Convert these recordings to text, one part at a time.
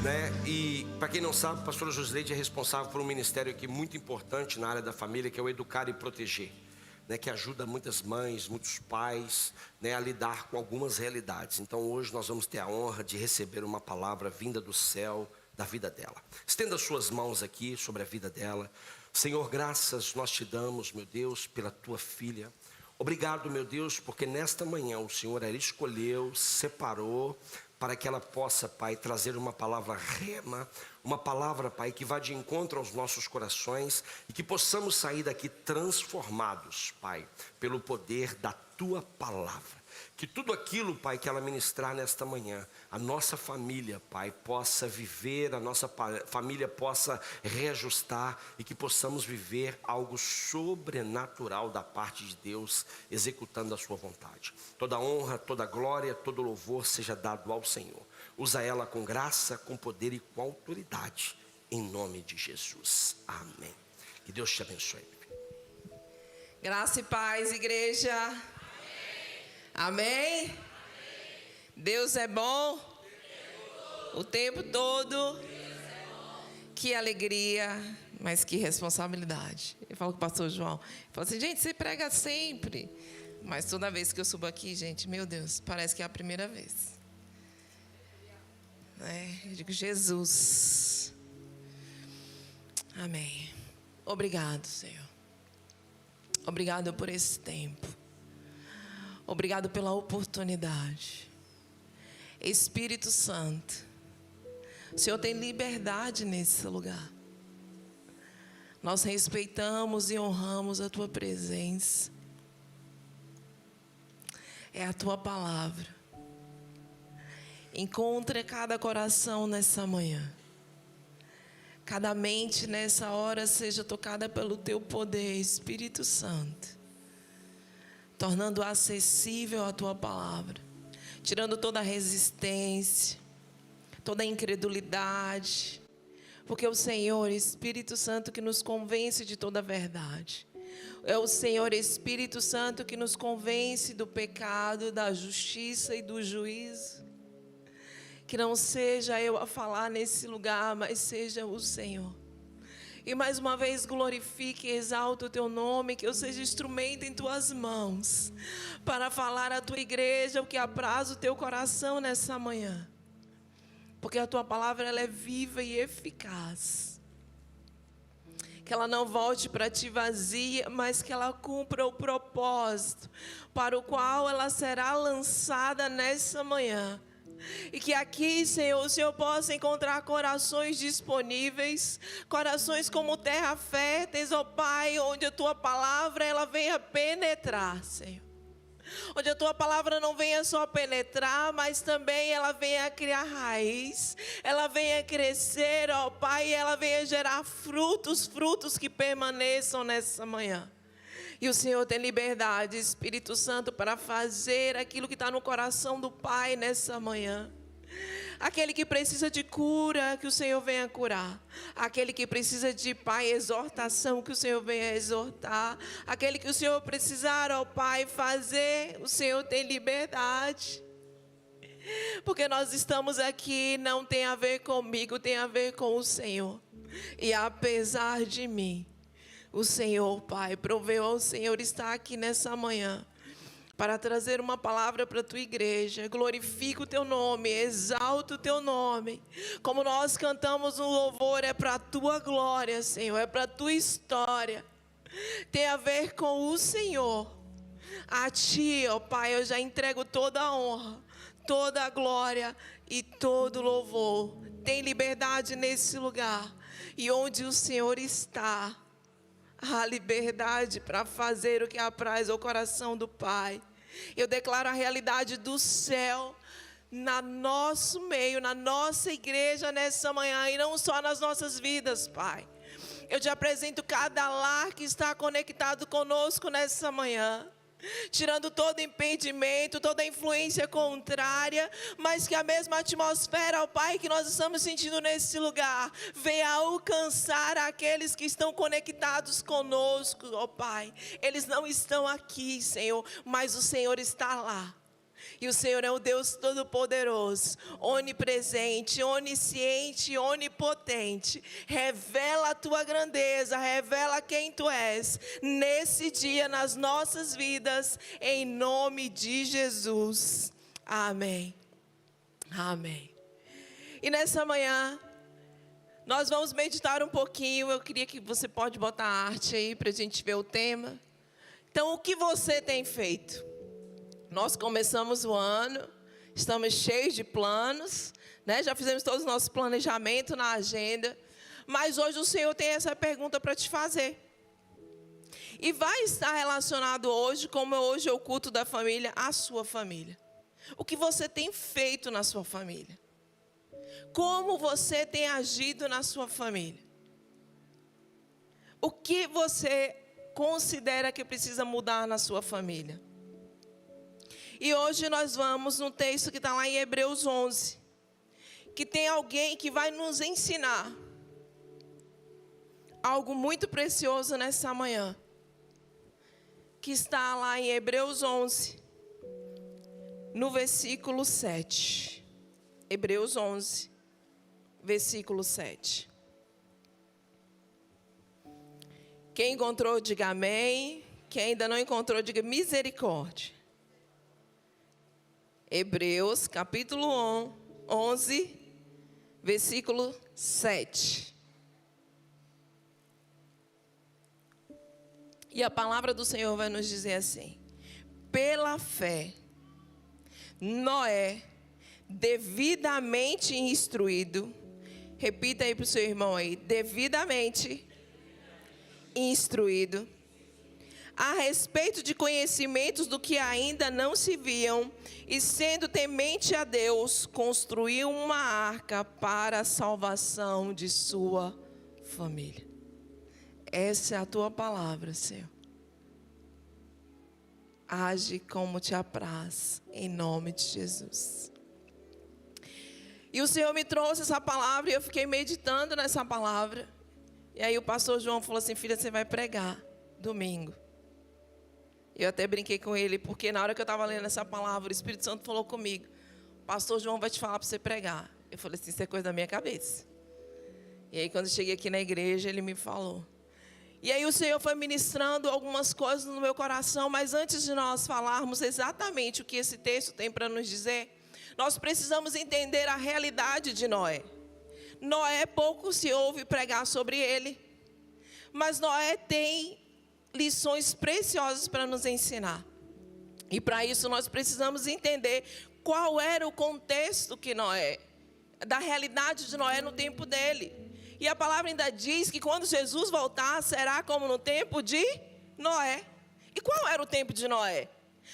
né? E para quem não sabe, a pastora Josileide é responsável por um ministério aqui muito importante na área da família, que é o Educar e Proteger, né? Que ajuda muitas mães, muitos pais, né, a lidar com algumas realidades. Então hoje nós vamos ter a honra de receber uma palavra vinda do céu, da vida dela. Estenda suas mãos aqui sobre a vida dela. Senhor, graças nós te damos, meu Deus, pela tua filha. Obrigado, meu Deus, porque nesta manhã o Senhor ela escolheu, separou, para que ela possa, Pai, trazer uma palavra rema, uma palavra, Pai, que vá de encontro aos nossos corações e que possamos sair daqui transformados, Pai, pelo poder da tua palavra. Que tudo aquilo, Pai, que ela ministrar nesta manhã, a nossa família, Pai, possa viver, a nossa família possa reajustar e que possamos viver algo sobrenatural da parte de Deus, executando a sua vontade. Toda honra, toda glória, todo louvor seja dado ao Senhor. Usa ela com graça, com poder e com autoridade, em nome de Jesus. Amém. Que Deus te abençoe. Graça e paz, igreja. Amém? Amém? Deus é bom o tempo todo. Que alegria, mas que responsabilidade. Eu falo com o pastor João, ele fala assim, gente, você prega sempre, mas toda vez que eu subo aqui, gente, meu Deus, parece que é a primeira vez. Eu digo, Jesus. Amém. Obrigado, Senhor. Obrigado por esse tempo. Obrigado pela oportunidade. Espírito Santo, o Senhor tem liberdade nesse lugar. Nós respeitamos e honramos a tua presença. É a tua palavra. Encontra cada coração nessa manhã. Cada mente nessa hora seja tocada pelo teu poder, Espírito Santo. Tornando acessível a tua palavra, tirando toda a resistência, toda a incredulidade, porque o Senhor, Espírito Santo, que nos convence de toda a verdade. É o Senhor, Espírito Santo, que nos convence do pecado, da justiça e do juízo. Que não seja eu a falar nesse lugar, mas seja o Senhor. E mais uma vez glorifique e exalta o teu nome, que eu seja instrumento em tuas mãos, para falar à tua igreja o que apraz o teu coração nessa manhã. Porque a tua palavra ela é viva e eficaz. Que ela não volte para ti vazia, mas que ela cumpra o propósito para o qual ela será lançada nessa manhã. E que aqui, Senhor, o Senhor possa encontrar corações disponíveis, corações como terra férteis, ó Pai, onde a Tua palavra ela venha penetrar, Senhor. Onde a Tua palavra não venha só penetrar, mas também ela venha criar raiz, ela venha crescer, ó Pai, e ela venha gerar frutos que permaneçam nessa manhã. E o Senhor tem liberdade, Espírito Santo, para fazer aquilo que está no coração do Pai nessa manhã. Aquele que precisa de cura, que o Senhor venha curar. Aquele que precisa de, Pai, exortação, que o Senhor venha exortar. Aquele que o Senhor precisar, ó Pai, fazer, o Senhor tem liberdade. Porque nós estamos aqui, não tem a ver comigo, tem a ver com o Senhor. E apesar de mim, o Senhor, Pai, proveu ao Senhor estar aqui nessa manhã para trazer uma palavra para a tua igreja. Glorifica o teu nome, exalta o teu nome. Como nós cantamos no louvor, é para a tua glória, Senhor, é para a tua história. Tem a ver com o Senhor. A ti, ó Pai, eu já entrego toda a honra, toda a glória e todo o louvor. Tem liberdade nesse lugar. E onde o Senhor está, a liberdade para fazer o que apraz ao coração do Pai. Eu declaro a realidade do céu no nosso meio, na nossa igreja nessa manhã, e não só nas nossas vidas, Pai. Eu te apresento cada lar que está conectado conosco nessa manhã. Tirando todo impedimento, toda influência contrária, mas que a mesma atmosfera, ó Pai, que nós estamos sentindo nesse lugar, venha alcançar aqueles que estão conectados conosco, ó Pai. Eles não estão aqui, Senhor, mas o Senhor está lá. E o Senhor é o Deus Todo-Poderoso, onipresente, onisciente e onipotente. Revela a tua grandeza, revela quem tu és, nesse dia, nas nossas vidas, em nome de Jesus. Amém. Amém. E nessa manhã, nós vamos meditar um pouquinho. Eu queria que você pode botar a arte aí para a gente ver o tema. Então, o que você tem feito? Nós começamos o ano, estamos cheios de planos, né? Já fizemos todos os nossos planejamentos na agenda. Mas hoje o Senhor tem essa pergunta para te fazer. E vai estar relacionado hoje, como hoje é o culto da família, à sua família. O que você tem feito na sua família? Como você tem agido na sua família? O que você considera que precisa mudar na sua família? E hoje nós vamos no texto que está lá em Hebreus 11. Que tem alguém que vai nos ensinar algo muito precioso nessa manhã. Que está lá em Hebreus 11, no versículo 7. Hebreus 11, versículo 7. Quem encontrou, diga amém. Quem ainda não encontrou, diga misericórdia. Hebreus, capítulo 11, versículo 7. E a palavra do Senhor vai nos dizer assim: pela fé, Noé, devidamente instruído, repita aí para o seu irmão aí, devidamente instruído, a respeito de conhecimentos do que ainda não se viam, e sendo temente a Deus, construiu uma arca para a salvação de sua família. Essa é a tua palavra, Senhor. Age como te apraz, em nome de Jesus. E o Senhor me trouxe essa palavra e eu fiquei meditando nessa palavra. E aí o pastor João falou assim: filha, você vai pregar domingo. Eu até brinquei com ele, porque na hora que eu estava lendo essa palavra, o Espírito Santo falou comigo: o pastor João vai te falar para você pregar. Eu falei assim: isso é coisa da minha cabeça. E aí quando eu cheguei aqui na igreja, ele me falou. E aí o Senhor foi ministrando algumas coisas no meu coração, mas antes de nós falarmos exatamente o que esse texto tem para nos dizer, nós precisamos entender a realidade de Noé. Noé, pouco se ouve pregar sobre ele, mas Noé tem lições preciosas para nos ensinar. E para isso nós precisamos entender qual era o contexto que Noé, da realidade de Noé no tempo dele. E a palavra ainda diz que quando Jesus voltar, será como no tempo de Noé. E qual era o tempo de Noé?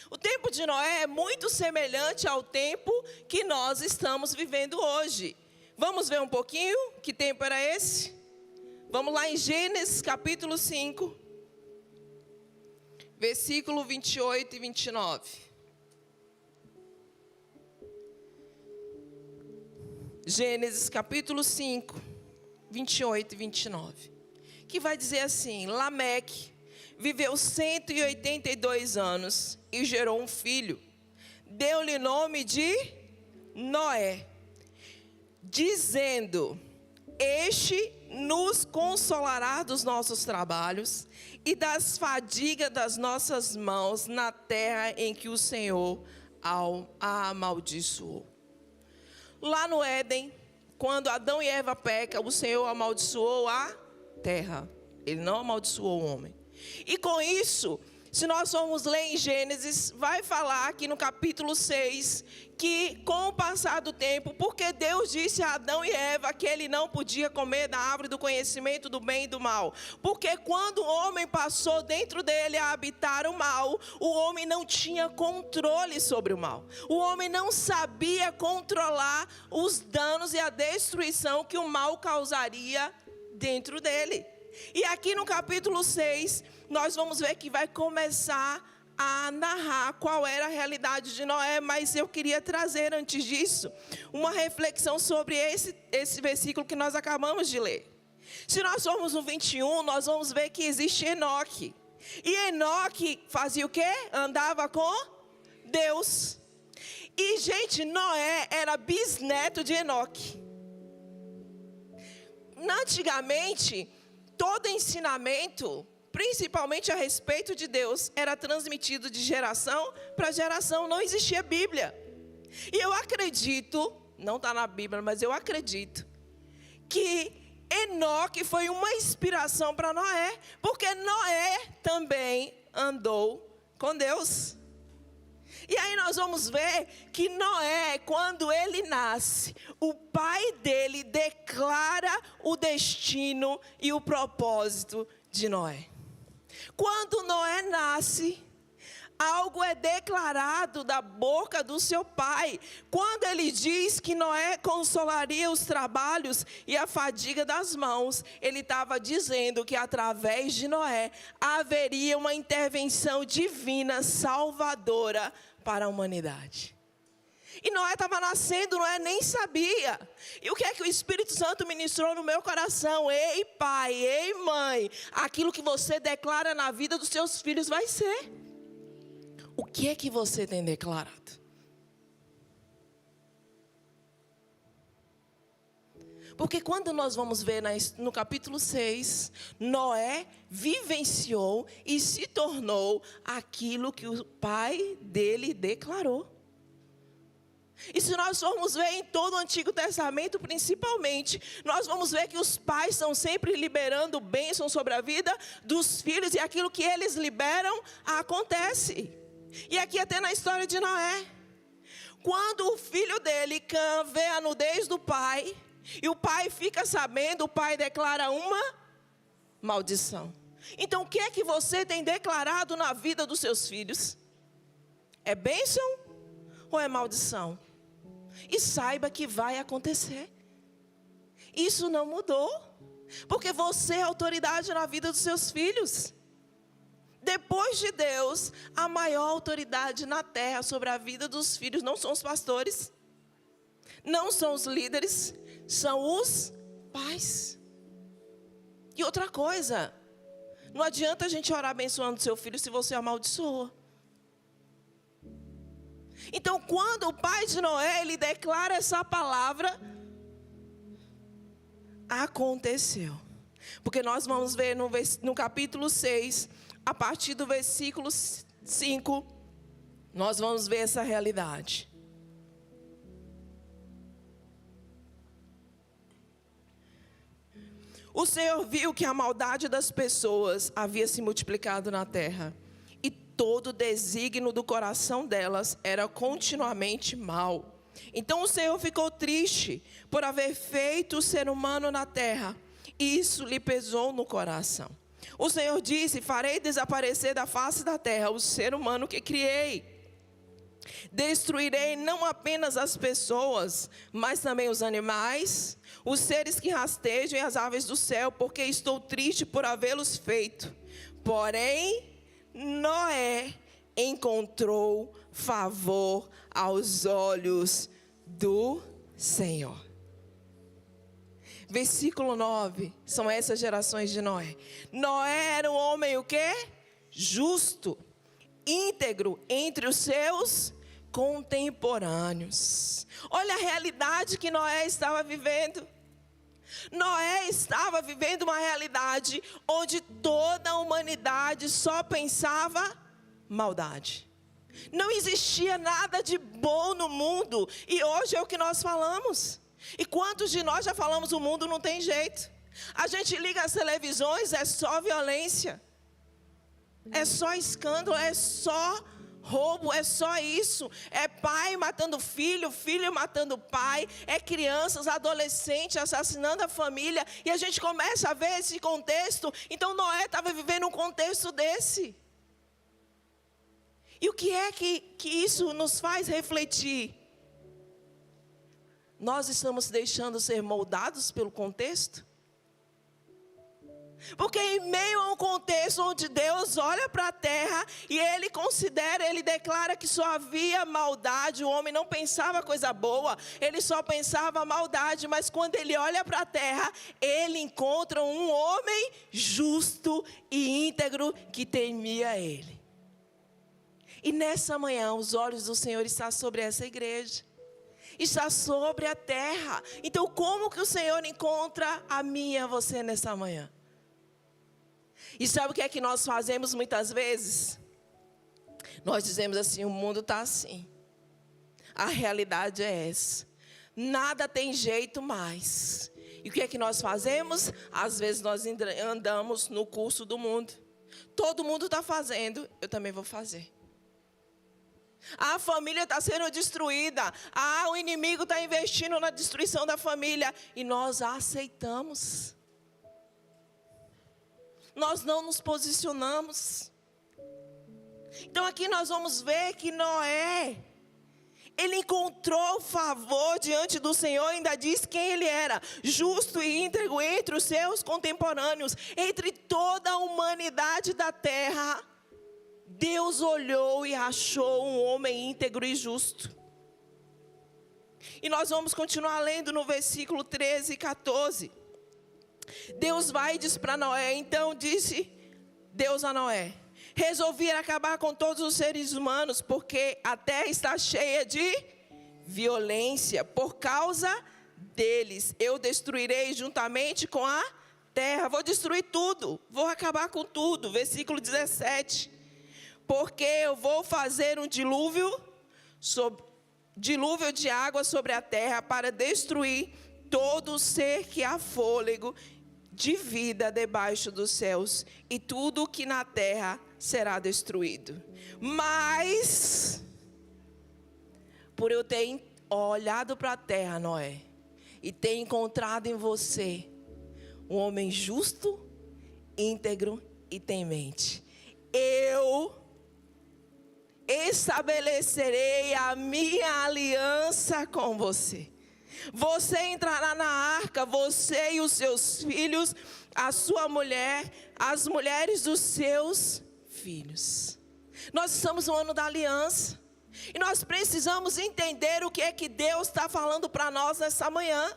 O tempo de Noé é muito semelhante ao tempo que nós estamos vivendo hoje. Vamos ver um pouquinho que tempo era esse? Vamos lá em Gênesis capítulo 5, versículo 28 e 29. Gênesis capítulo 5, 28 e 29. Que vai dizer assim: Lameque viveu 182 anos e gerou um filho. Deu-lhe nome de Noé, dizendo: este nos consolará dos nossos trabalhos e das fadigas das nossas mãos na terra em que o Senhor a amaldiçoou. Lá no Éden, quando Adão e Eva pecam, o Senhor amaldiçoou a terra. Ele não amaldiçoou o homem. E com isso, se nós formos ler em Gênesis, vai falar aqui no capítulo 6, que com o passar do tempo, porque Deus disse a Adão e Eva que ele não podia comer da árvore do conhecimento do bem e do mal. Porque quando o homem passou dentro dele a habitar o mal, o homem não tinha controle sobre o mal. O homem não sabia controlar os danos e a destruição que o mal causaria dentro dele. E aqui no capítulo 6, nós vamos ver que vai começar a narrar qual era a realidade de Noé, mas eu queria trazer antes disso uma reflexão sobre esse versículo que nós acabamos de ler. Se nós formos no 21, nós vamos ver que existe Enoque. E Enoque fazia o quê? Andava com Deus. E, gente, Noé era bisneto de Enoque. Antigamente, todo ensinamento, principalmente a respeito de Deus, era transmitido de geração para geração. Não existia Bíblia. E eu acredito, não está na Bíblia, mas eu acredito, que Enoque foi uma inspiração para Noé, porque Noé também andou com Deus. E aí nós vamos ver que Noé, quando ele nasce, o pai dele declara o destino e o propósito de Noé. Quando Noé nasce, algo é declarado da boca do seu pai. Quando ele diz que Noé consolaria os trabalhos e a fadiga das mãos, ele estava dizendo que através de Noé haveria uma intervenção divina salvadora para a humanidade. E Noé estava nascendo, Noé nem sabia. E o que é que o Espírito Santo ministrou no meu coração? Ei pai, ei mãe, aquilo que você declara na vida dos seus filhos vai ser. O que é que você tem declarado? Porque quando nós vamos ver no capítulo 6, Noé vivenciou e se tornou aquilo que o pai dele declarou. E se nós formos ver em todo o Antigo Testamento, principalmente, nós vamos ver que os pais estão sempre liberando bênção sobre a vida dos filhos, e aquilo que eles liberam acontece. E aqui até na história de Noé, quando o filho dele, Cã, vê a nudez do pai, e o pai fica sabendo, o pai declara uma maldição. Então o que é que você tem declarado na vida dos seus filhos? É bênção ou é maldição? E saiba que vai acontecer. Isso não mudou, porque você é autoridade na vida dos seus filhos. Depois de Deus, a maior autoridade na terra sobre a vida dos filhos não são os pastores, não são os líderes, são os pais. E outra coisa, não adianta a gente orar abençoando seu filho se você amaldiçoa. Então, quando o pai de Noé, ele declara essa palavra, aconteceu. Porque nós vamos ver no capítulo 6, a partir do versículo 5, nós vamos ver essa realidade. O Senhor viu que a maldade das pessoas havia se multiplicado na terra, e todo o desígnio do coração delas era continuamente mal. Então o Senhor ficou triste por haver feito o ser humano na terra, e isso lhe pesou no coração. O Senhor disse: farei desaparecer da face da terra o ser humano que criei. Destruirei não apenas as pessoas, mas também os animais, os seres que rastejam e as aves do céu, porque estou triste por havê-los feito. Porém, Noé encontrou favor aos olhos do Senhor. Versículo 9, são essas gerações de Noé. Noé era um homem o quê? Justo, íntegro entre os seus contemporâneos. Olha a realidade que Noé estava vivendo. Noé estava vivendo uma realidade onde toda a humanidade só pensava maldade. Não existia nada de bom no mundo, e hoje é o que nós falamos. E quantos de nós já falamos: o mundo não tem jeito? A gente liga as televisões, é só violência, é só escândalo, é só roubo, é só isso. É pai matando filho, filho matando pai, é crianças, adolescentes assassinando a família. E a gente começa a ver esse contexto. Então Noé estava vivendo um contexto desse. E o que é que isso nos faz refletir? Nós estamos deixando ser moldados pelo contexto? Porque em meio a um contexto onde Deus olha para a terra e Ele considera, Ele declara que só havia maldade, o homem não pensava coisa boa, ele só pensava maldade. Mas quando Ele olha para a terra, Ele encontra um homem justo e íntegro que temia Ele. E nessa manhã, os olhos do Senhor estão sobre essa igreja. Está sobre a terra. Então, como que o Senhor encontra a mim e a você nessa manhã? E sabe o que é que nós fazemos muitas vezes? Nós dizemos assim, o mundo está assim. A realidade é essa. Nada tem jeito mais. E o que é que nós fazemos? Às vezes nós andamos no curso do mundo. Todo mundo está fazendo, eu também vou fazer. A família está sendo destruída. O inimigo está investindo na destruição da família. E nós aceitamos. Nós não nos posicionamos. Então aqui nós vamos ver que Noé, ele encontrou favor diante do Senhor, ainda diz quem ele era: justo e íntegro entre os seus contemporâneos, entre toda a humanidade da terra. Deus olhou e achou um homem íntegro e justo. E nós vamos continuar lendo no versículo 13 e 14. Deus vai e diz para Noé: então disse Deus a Noé: resolvi acabar com todos os seres humanos, porque a terra está cheia de violência. Por causa deles, eu destruirei juntamente com a terra. Vou destruir tudo, vou acabar com tudo. Versículo 17. Porque eu vou fazer um dilúvio de água sobre a terra para destruir todo ser que há fôlego de vida debaixo dos céus, e tudo que na terra será destruído. Mas, por eu ter olhado para a terra, Noé, e ter encontrado em você um homem justo, íntegro e temente, eu estabelecerei a minha aliança com você. Você entrará na arca, você e os seus filhos, a sua mulher, as mulheres dos seus filhos. Nós estamos no ano da aliança. E nós precisamos entender o que é que Deus está falando para nós nessa manhã.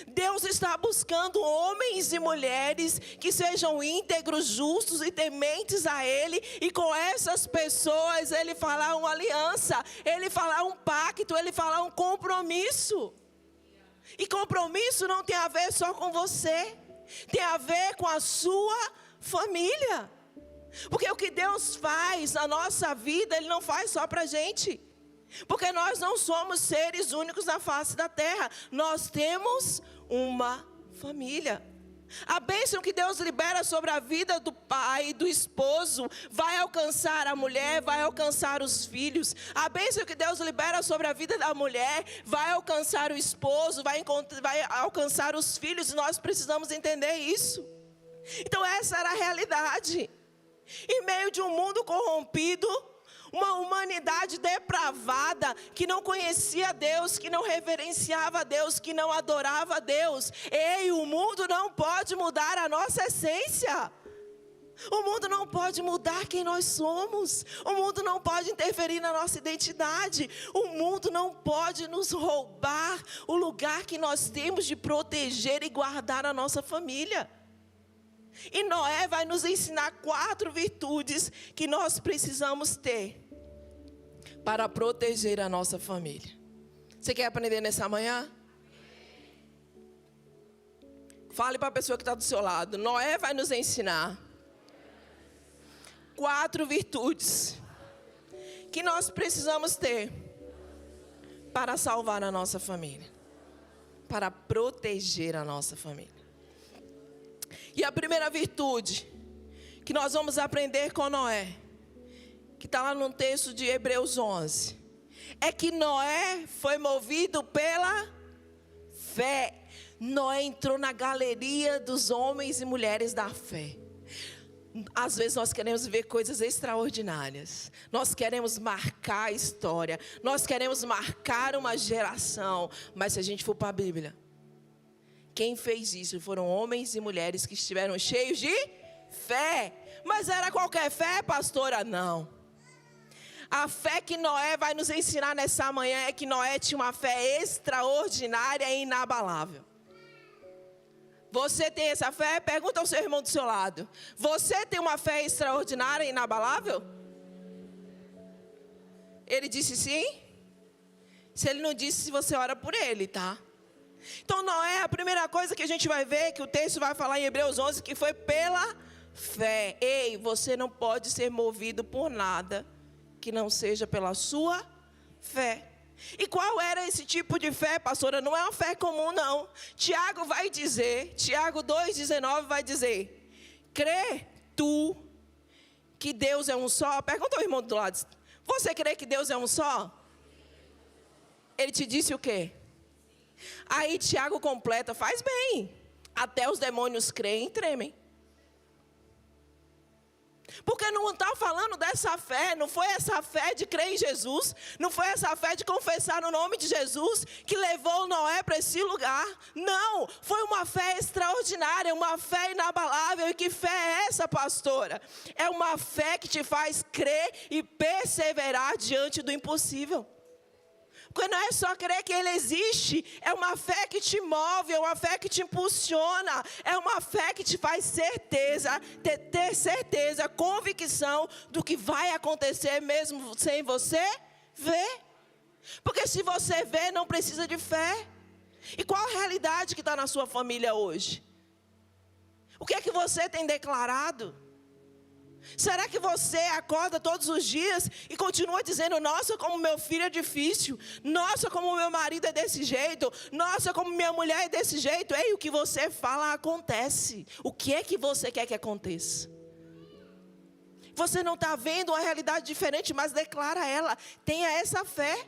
Deus está buscando homens e mulheres que sejam íntegros, justos e tementes a Ele. E com essas pessoas Ele fará uma aliança, Ele fará um pacto, Ele fará um compromisso. E compromisso não tem a ver só com você, tem a ver com a sua família. Porque o que Deus faz na nossa vida, Ele não faz só para a gente. Porque nós não somos seres únicos na face da terra. Nós temos uma família. A bênção que Deus libera sobre a vida do pai, do esposo, vai alcançar a mulher, vai alcançar os filhos. A bênção que Deus libera sobre a vida da mulher vai alcançar o esposo, vai alcançar os filhos. E nós precisamos entender isso. Então essa era a realidade. Em meio de um mundo corrompido, uma humanidade depravada, que não conhecia Deus, que não reverenciava Deus, que não adorava Deus. Ei, o mundo não pode mudar a nossa essência. O mundo não pode mudar quem nós somos. O mundo não pode interferir na nossa identidade. O mundo não pode nos roubar o lugar que nós temos de proteger e guardar a nossa família. E Noé vai nos ensinar 4 virtudes que nós precisamos ter para proteger a nossa família. Você quer aprender nessa manhã? Fale para a pessoa que está do seu lado. Noé vai nos ensinar 4 virtudes que nós precisamos ter para salvar a nossa família, para proteger a nossa família. E a primeira virtude que nós vamos aprender com Noé, que está lá no texto de Hebreus 11, é que Noé foi movido pela fé. Noé entrou na galeria dos homens e mulheres da fé. Às vezes nós queremos ver coisas extraordinárias. Nós queremos marcar a história. Nós queremos marcar uma geração. Mas se a gente for para a Bíblia, quem fez isso foram homens e mulheres que estiveram cheios de fé. Mas era qualquer fé, pastora? Não. A fé que Noé vai nos ensinar nessa manhã é que Noé tinha uma fé extraordinária e inabalável. Você tem essa fé? Pergunta ao seu irmão do seu lado. Você tem uma fé extraordinária e inabalável? Ele disse sim? Se ele não disse, você ora por ele, tá? Então Noé, a primeira coisa que a gente vai ver, que o texto vai falar em Hebreus 11, que foi pela fé. Ei, você não pode ser movido por nada que não seja pela sua fé. E qual era esse tipo de fé, pastora? Não é uma fé comum, não. Tiago vai dizer, Tiago 2,19 vai dizer: crê tu que Deus é um só? Pergunta ao irmão do lado: você crê que Deus é um só? Ele te disse o quê? Aí Tiago completa: faz bem, até os demônios creem e tremem. Porque não está falando dessa fé, não foi essa fé de crer em Jesus, não foi essa fé de confessar o nome de Jesus que levou Noé para esse lugar. Não, foi uma fé extraordinária, uma fé inabalável. E que fé é essa, pastora? É uma fé que te faz crer e perseverar diante do impossível. Porque não é só crer que Ele existe, é uma fé que te move, é uma fé que te impulsiona, é uma fé que te faz certeza, ter certeza, convicção do que vai acontecer mesmo sem você ver. Porque se você vê, não precisa de fé. E qual a realidade que está na sua família hoje? O que é que você tem declarado? Será que você acorda todos os dias e continua dizendo: nossa, como meu filho é difícil, nossa, como meu marido é desse jeito, nossa, como minha mulher é desse jeito? Ei, o que você fala acontece. O que é que você quer que aconteça? Você não está vendo uma realidade diferente, mas declara ela. Tenha essa fé.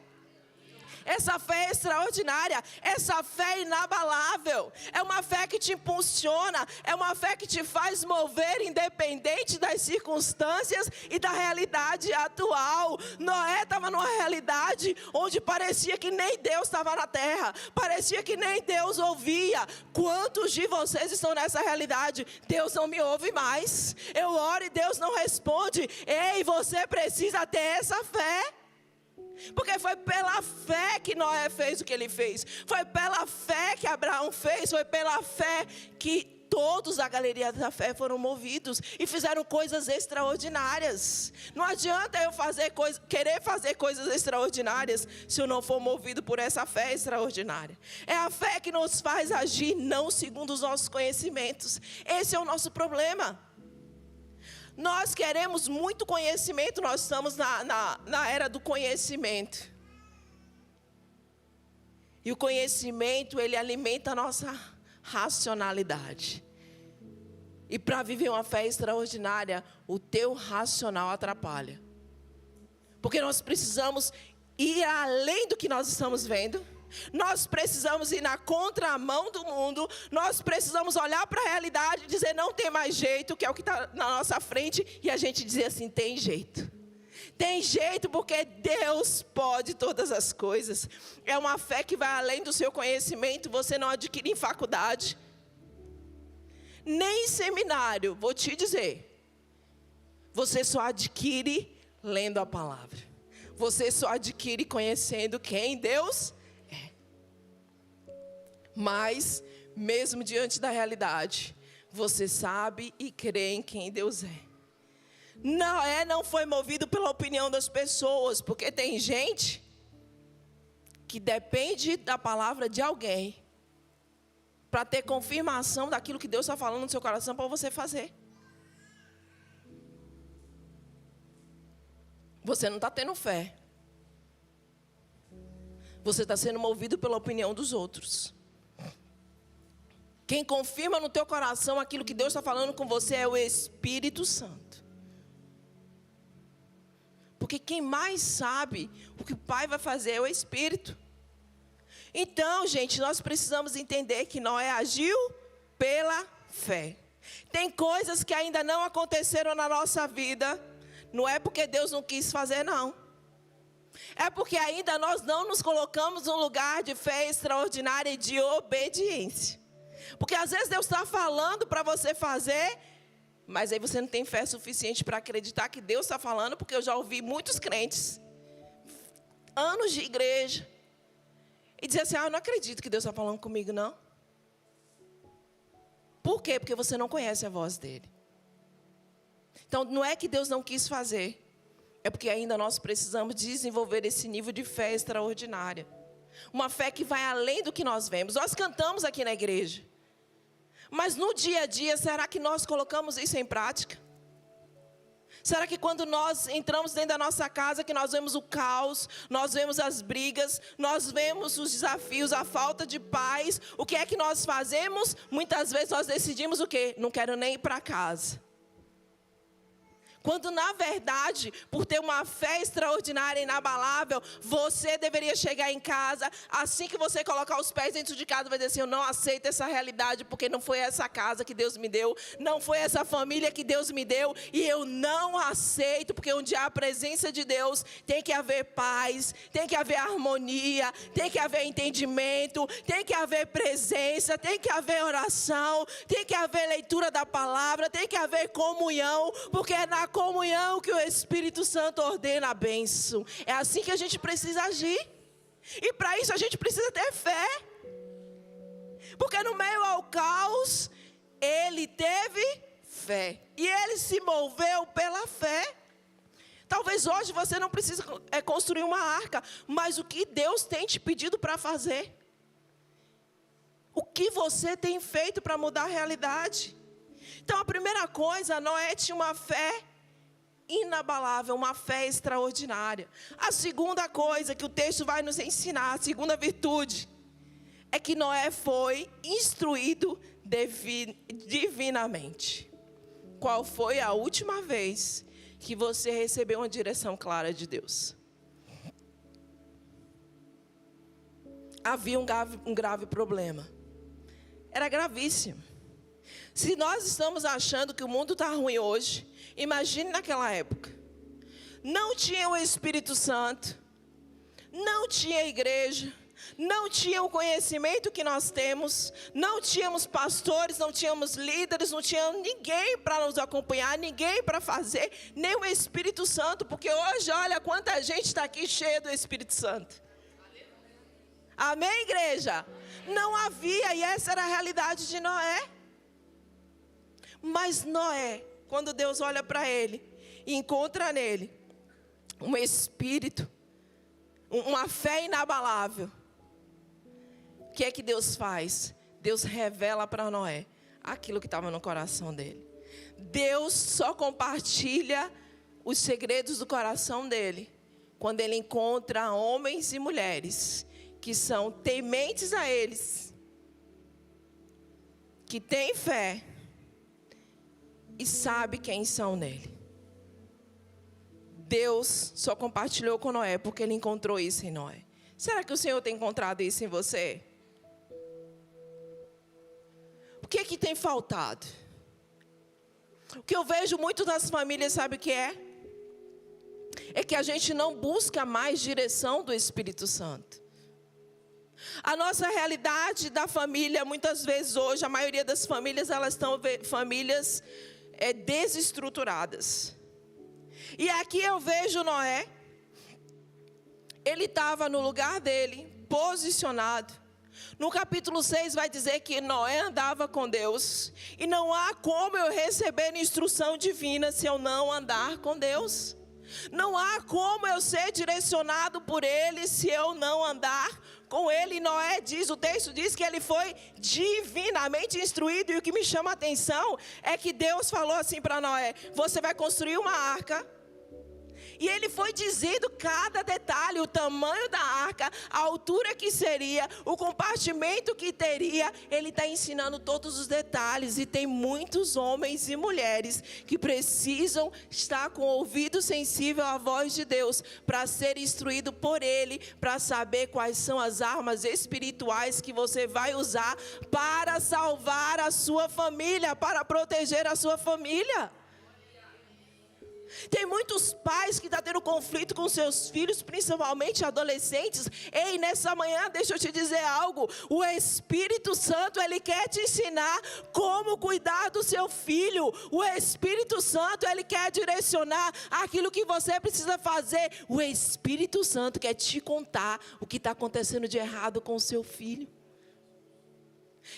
Essa fé é extraordinária, essa fé é inabalável, é uma fé que te impulsiona, é uma fé que te faz mover independente das circunstâncias e da realidade atual. Noé estava numa realidade onde parecia que nem Deus estava na terra, parecia que nem Deus ouvia. Quantos de vocês estão nessa realidade? Deus não me ouve mais, eu oro e Deus não responde. Ei, você precisa ter essa fé. Porque foi pela fé que Noé fez o que ele fez. Foi pela fé que Abraão fez. Foi pela fé que todos da galeria da fé foram movidos e fizeram coisas extraordinárias. Não adianta eu querer fazer coisas extraordinárias se eu não for movido por essa fé extraordinária. É a fé que nos faz agir não segundo os nossos conhecimentos. Esse é o nosso problema. Nós queremos muito conhecimento, nós estamos na era do conhecimento. E o conhecimento, ele alimenta a nossa racionalidade. E para viver uma fé extraordinária, o teu racional atrapalha. Porque nós precisamos ir além do que nós estamos vendo. Nós precisamos ir na contramão do mundo. Nós precisamos olhar para a realidade e dizer: não tem mais jeito, que é o que está na nossa frente. E a gente dizer assim: tem jeito. Tem jeito, porque Deus pode todas as coisas. É uma fé que vai além do seu conhecimento. Você não adquire em faculdade, nem em seminário. Vou te dizer, você só adquire lendo a palavra. Você só adquire conhecendo quem Deus é. Mas, mesmo diante da realidade, você sabe e crê em quem Deus é. Noé não foi movido pela opinião das pessoas, porque tem gente que depende da palavra de alguém para ter confirmação daquilo que Deus está falando no seu coração para você fazer. Você não está tendo fé. Você está sendo movido pela opinião dos outros. Quem confirma no teu coração aquilo que Deus está falando com você é o Espírito Santo. Porque quem mais sabe o que o Pai vai fazer é o Espírito. Então, gente, nós precisamos entender que Noé agiu pela fé. Tem coisas que ainda não aconteceram na nossa vida. Não é porque Deus não quis fazer, não. É porque ainda nós não nos colocamos num lugar de fé extraordinária e de obediência. Porque às vezes Deus está falando para você fazer, mas aí você não tem fé suficiente para acreditar que Deus está falando. Porque eu já ouvi muitos crentes, anos de igreja, e dizer assim: eu não acredito que Deus está falando comigo, não. Por quê? Porque você não conhece a voz dele. Então não é que Deus não quis fazer, é porque ainda nós precisamos desenvolver esse nível de fé extraordinária. Uma fé que vai além do que nós vemos. Nós cantamos aqui na igreja. Mas no dia a dia, será que nós colocamos isso em prática? Será que quando nós entramos dentro da nossa casa, que nós vemos o caos, nós vemos as brigas, nós vemos os desafios, a falta de paz, o que é que nós fazemos? Muitas vezes nós decidimos o quê? Não quero nem ir para casa. Quando na verdade, por ter uma fé extraordinária e inabalável, você deveria chegar em casa, assim que você colocar os pés dentro de casa, vai dizer assim: eu não aceito essa realidade, porque não foi essa casa que Deus me deu, não foi essa família que Deus me deu, e eu não aceito, porque onde há a presença de Deus, tem que haver paz, tem que haver harmonia, tem que haver entendimento, tem que haver presença, tem que haver oração, tem que haver leitura da palavra, tem que haver comunhão, porque é na comunhão que o Espírito Santo ordena a bênção. É assim que a gente precisa agir. E para isso a gente precisa ter fé. Porque no meio ao caos, ele teve fé. E ele se moveu pela fé. Talvez hoje você não precise construir uma arca, mas o que Deus tem te pedido para fazer? O que você tem feito para mudar a realidade? Então a primeira coisa, Noé tinha uma fé inabalável, uma fé extraordinária. A segunda coisa que o texto vai nos ensinar, a segunda virtude, é que Noé foi instruído divinamente. Qual foi a última vez que você recebeu uma direção clara de Deus? Havia um grave problema. Era gravíssimo. Se nós estamos achando que o mundo está ruim hoje, imagine naquela época. Não tinha o Espírito Santo, não tinha igreja, não tinha o conhecimento que nós temos, não tínhamos pastores, não tínhamos líderes, não tinha ninguém para nos acompanhar, ninguém para fazer, nem o Espírito Santo, porque hoje, olha quanta gente está aqui cheia do Espírito Santo. Amém, igreja? Não havia, e essa era a realidade de Noé. Mas Noé, quando Deus olha para ele e encontra nele um espírito, uma fé inabalável, o que é que Deus faz? Deus revela para Noé aquilo que estava no coração dele. Deus só compartilha os segredos do coração dele quando ele encontra homens e mulheres que são tementes a eles, que têm fé e sabe quem são nele. Deus só compartilhou com Noé porque ele encontrou isso em Noé. Será que o Senhor tem encontrado isso em você? O que é que tem faltado? O que eu vejo muito nas famílias, sabe o que é? É que a gente não busca mais direção do Espírito Santo. A nossa realidade da família, muitas vezes hoje, a maioria das famílias, elas estão famílias desestruturadas. E aqui eu vejo Noé, ele estava no lugar dele, posicionado. No capítulo 6 vai dizer que Noé andava com Deus. E não há como eu receber instrução divina se eu não andar com Deus. Não há como eu ser direcionado por Ele se eu não andar com Ele. Noé diz, o texto diz que ele foi divinamente instruído. E o que me chama a atenção é que Deus falou assim para Noé: você vai construir uma arca. E ele foi dizendo cada detalhe, o tamanho da arca, a altura que seria, o compartimento que teria. Ele está ensinando todos os detalhes. E tem muitos homens e mulheres que precisam estar com o ouvido sensível à voz de Deus, para ser instruído por Ele, para saber quais são as armas espirituais que você vai usar para salvar a sua família, para proteger a sua família. Tem muitos pais que estão tendo conflito com seus filhos, principalmente adolescentes. Ei, nessa manhã, deixa eu te dizer algo. O Espírito Santo, Ele quer te ensinar como cuidar do seu filho. O Espírito Santo, Ele quer direcionar aquilo que você precisa fazer. O Espírito Santo quer te contar o que está acontecendo de errado com o seu filho.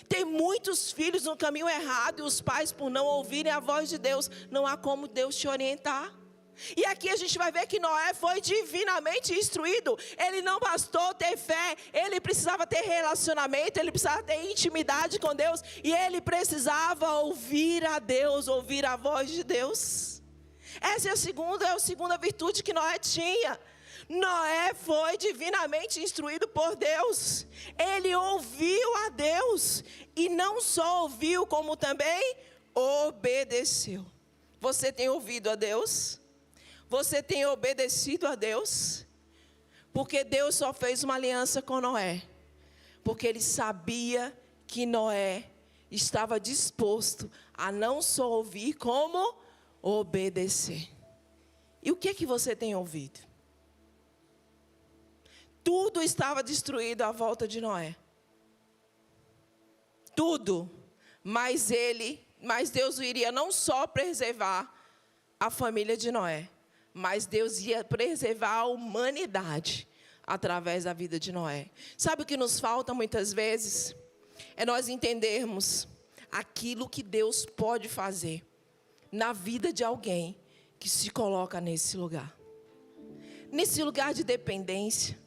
Tem muitos filhos no caminho errado e os pais, por não ouvirem a voz de Deus, não há como Deus te orientar. E aqui a gente vai ver que Noé foi divinamente instruído. Ele não bastou ter fé, ele precisava ter relacionamento, ele precisava ter intimidade com Deus. E ele precisava ouvir a Deus, ouvir a voz de Deus. Essa é a segunda virtude que Noé tinha. Noé foi divinamente instruído por Deus. Ele ouviu a Deus. E não só ouviu, como também obedeceu. Você tem ouvido a Deus? Você tem obedecido a Deus? Porque Deus só fez uma aliança com Noé. Porque Ele sabia que Noé estava disposto a não só ouvir, como obedecer. E o que você tem ouvido? Tudo estava destruído à volta de Noé. Tudo. Mas Deus iria não só preservar a família de Noé, mas Deus ia preservar a humanidade através da vida de Noé. Sabe o que nos falta muitas vezes? É nós entendermos aquilo que Deus pode fazer na vida de alguém que se coloca nesse lugar. Nesse lugar de dependência,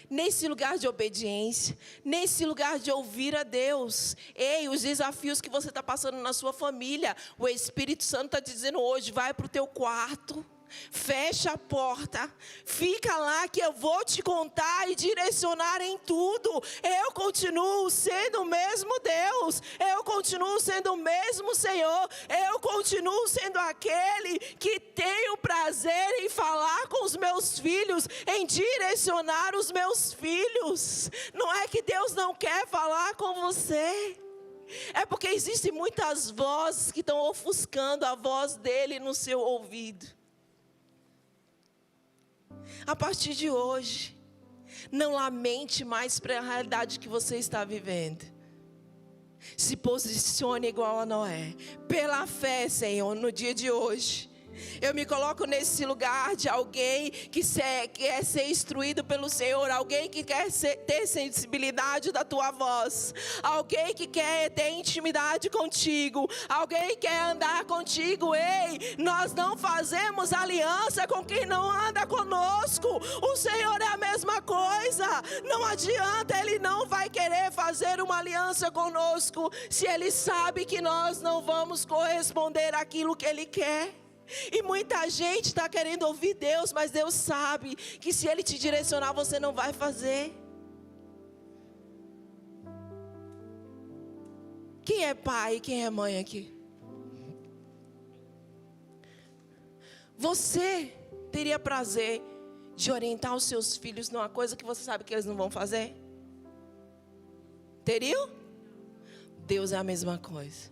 nesse lugar de obediência, nesse lugar de ouvir a Deus. Ei, os desafios que você está passando na sua família, o Espírito Santo está dizendo hoje, vai para o teu quarto, fecha a porta, fica lá que eu vou te contar e direcionar em tudo. Eu continuo sendo o mesmo Deus, eu continuo sendo o mesmo Senhor, eu continuo sendo aquele que tem o prazer em falar com os meus filhos, em direcionar os meus filhos. Não é que Deus não quer falar com você, é porque existem muitas vozes que estão ofuscando a voz dele no seu ouvido. A partir de hoje, não lamente mais para a realidade que você está vivendo. Se posicione igual a Noé. Pela fé, Senhor, no dia de hoje. Eu me coloco nesse lugar de alguém que quer ser instruído pelo Senhor, alguém que quer ter sensibilidade da tua voz, alguém que quer ter intimidade contigo, alguém que quer andar contigo. Ei, nós não fazemos aliança com quem não anda conosco. O Senhor é a mesma coisa. Não adianta, Ele não vai querer fazer uma aliança conosco se Ele sabe que nós não vamos corresponder àquilo que Ele quer. E muita gente está querendo ouvir Deus, mas Deus sabe que se Ele te direcionar, você não vai fazer. Quem é pai e quem é mãe aqui? Você teria prazer de orientar os seus filhos numa coisa que você sabe que eles não vão fazer? Teriam? Deus é a mesma coisa.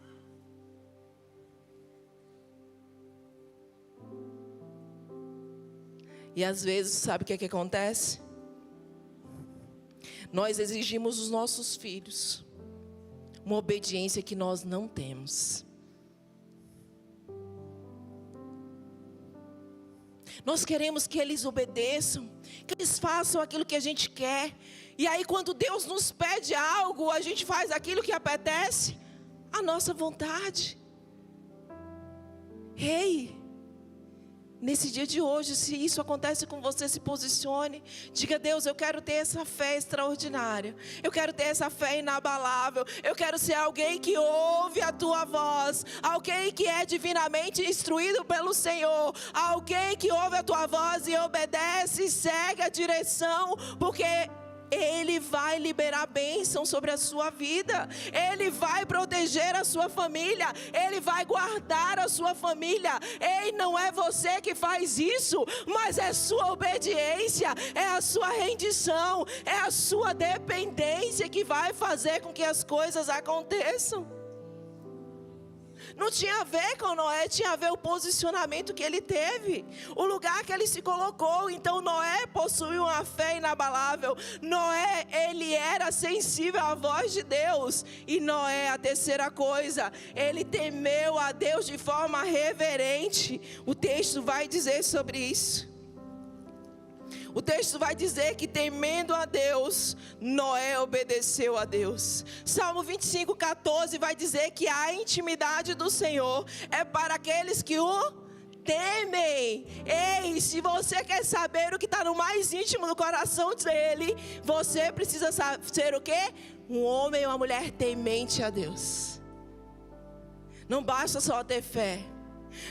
E às vezes, sabe o que acontece? Nós exigimos dos nossos filhos uma obediência que nós não temos. Nós queremos que eles obedeçam, que eles façam aquilo que a gente quer. E aí quando Deus nos pede algo, a gente faz aquilo que apetece a nossa vontade. Ei, nesse dia de hoje, se isso acontece com você, se posicione. Diga: Deus, eu quero ter essa fé extraordinária. Eu quero ter essa fé inabalável. Eu quero ser alguém que ouve a tua voz. Alguém que é divinamente instruído pelo Senhor. Alguém que ouve a tua voz e obedece e segue a direção. Porque Ele vai liberar bênção sobre a sua vida. Ele vai proteger a sua família. Ele vai guardar a sua família. Ei, não é você que faz isso, mas é sua obediência, é a sua rendição, é a sua dependência que vai fazer com que as coisas aconteçam. Não tinha a ver com Noé, tinha a ver o posicionamento que ele teve, o lugar que ele se colocou. Então Noé possuía uma fé inabalável. Noé, ele era sensível à voz de Deus. E Noé, a terceira coisa, ele temeu a Deus de forma reverente. O texto vai dizer sobre isso. O texto vai dizer que temendo a Deus, Noé obedeceu a Deus. Salmo 25:14 vai dizer que a intimidade do Senhor é para aqueles que o temem. Ei, se você quer saber o que está no mais íntimo do coração dele, você precisa ser o quê? Um homem ou uma mulher temente a Deus. Não basta só ter fé.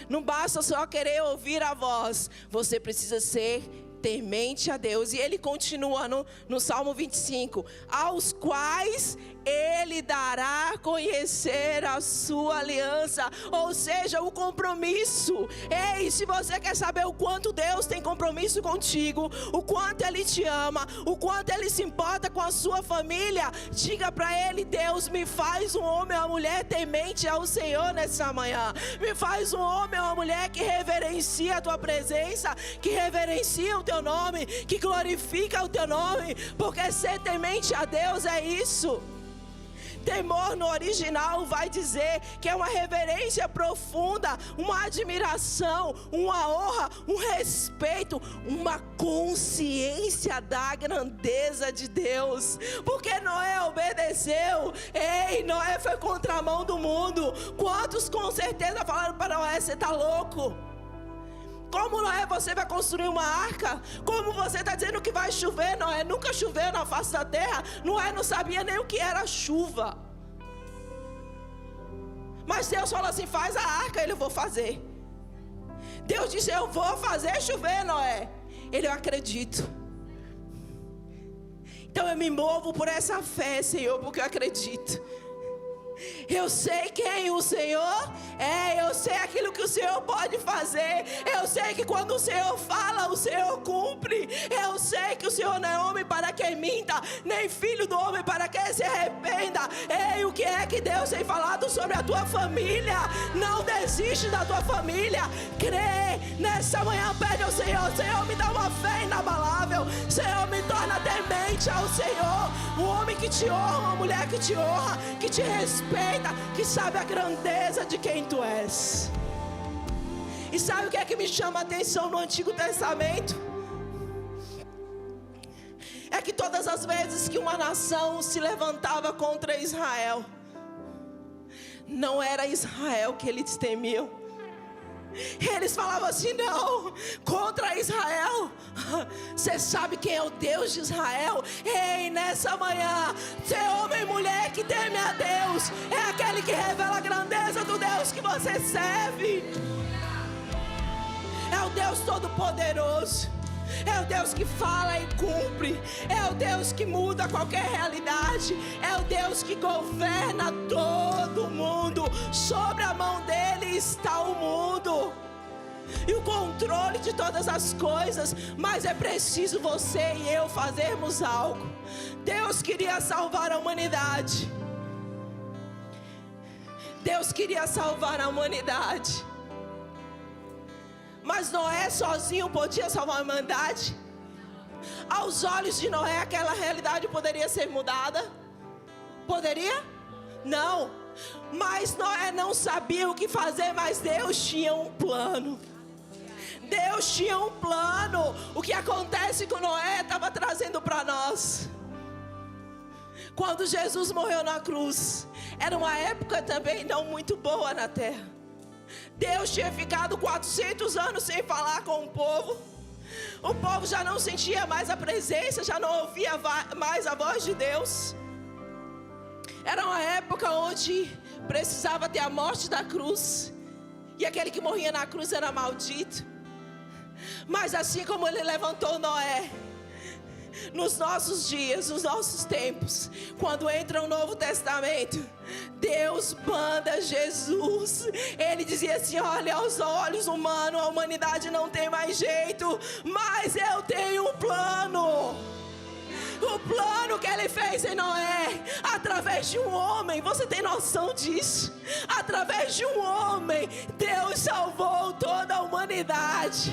Não basta só querer ouvir a voz. Você precisa ser temente a Deus. E ele continua no Salmo 25. Aos quais ele dará a conhecer a sua aliança. Ou seja, o compromisso. Ei, se você quer saber o quanto Deus tem compromisso contigo, o quanto Ele te ama, o quanto Ele se importa com a sua família, diga para Ele: Deus, me faz um homem ou uma mulher temente ao Senhor nessa manhã. Me faz um homem ou uma mulher que reverencia a Tua presença, que reverencia o Teu nome, que glorifica o Teu nome, porque ser temente a Deus é isso. Temor no original vai dizer que é uma reverência profunda, uma admiração, uma honra, um respeito, uma consciência da grandeza de Deus. Porque Noé obedeceu. Ei, Noé foi contramão do mundo. Quantos com certeza falaram para Noé: você está louco? Como, Noé, você vai construir uma arca? Como você está dizendo que vai chover? Noé, nunca choveu na face da terra. Noé não sabia nem o que era chuva. Mas Deus falou assim: faz a arca. Ele: eu vou fazer. Deus disse: eu vou fazer chover, Noé. Ele: eu acredito. Então eu me movo por essa fé, Senhor, porque eu acredito. Eu sei quem o Senhor é. Eu sei aquilo que o Senhor pode fazer. Eu sei que quando o Senhor fala, o Senhor cumpre. Eu sei que o Senhor não é homem para que minta, nem filho do homem para que se arrependa. Ei, o que é que Deus tem falado sobre a tua família? Não desiste da tua família. Crê nessa manhã. Pede ao Senhor: Senhor, me dá uma fé inabalável. Senhor, me torna temente ao Senhor. Um homem que te honra, uma mulher que te honra, que te respeita, que sabe a grandeza de quem tu és. E sabe o que é que me chama a atenção no Antigo Testamento? É que todas as vezes que uma nação se levantava contra Israel, não era Israel que eles temiam. Eles falavam assim: não, contra Israel, você sabe quem é o Deus de Israel? Ei, nessa manhã, ser homem e mulher que teme a Deus é aquele que revela a grandeza do Deus que você serve. É o Deus Todo-Poderoso. É o Deus que fala e cumpre. É o Deus que muda qualquer realidade. É o Deus que governa todo o mundo. Sobre a mão dele está o mundo e o controle de todas as coisas. Mas é preciso você e eu fazermos algo. Deus queria salvar a humanidade. Deus queria salvar a humanidade. Mas Noé sozinho podia salvar a humanidade? Aos olhos de Noé, aquela realidade poderia ser mudada? Poderia? Não. Mas Noé não sabia o que fazer, mas Deus tinha um plano. Deus tinha um plano. O que acontece com Noé estava trazendo para nós. Quando Jesus morreu na cruz, era uma época também não muito boa na terra. Deus tinha ficado 400 anos sem falar com o povo. O povo já não sentia mais a presença, já não ouvia mais a voz de Deus. Era uma época onde precisava ter a morte da cruz, e aquele que morria na cruz era maldito. Mas assim como Ele levantou Noé, nos nossos dias, nos nossos tempos, quando entra o Novo Testamento, Deus manda Jesus. Ele dizia assim: olha, aos olhos humanos a humanidade não tem mais jeito, mas eu tenho um plano. O plano que Ele fez em Noé, através de um homem. Você tem noção disso? Através de um homem, Deus salvou toda a humanidade.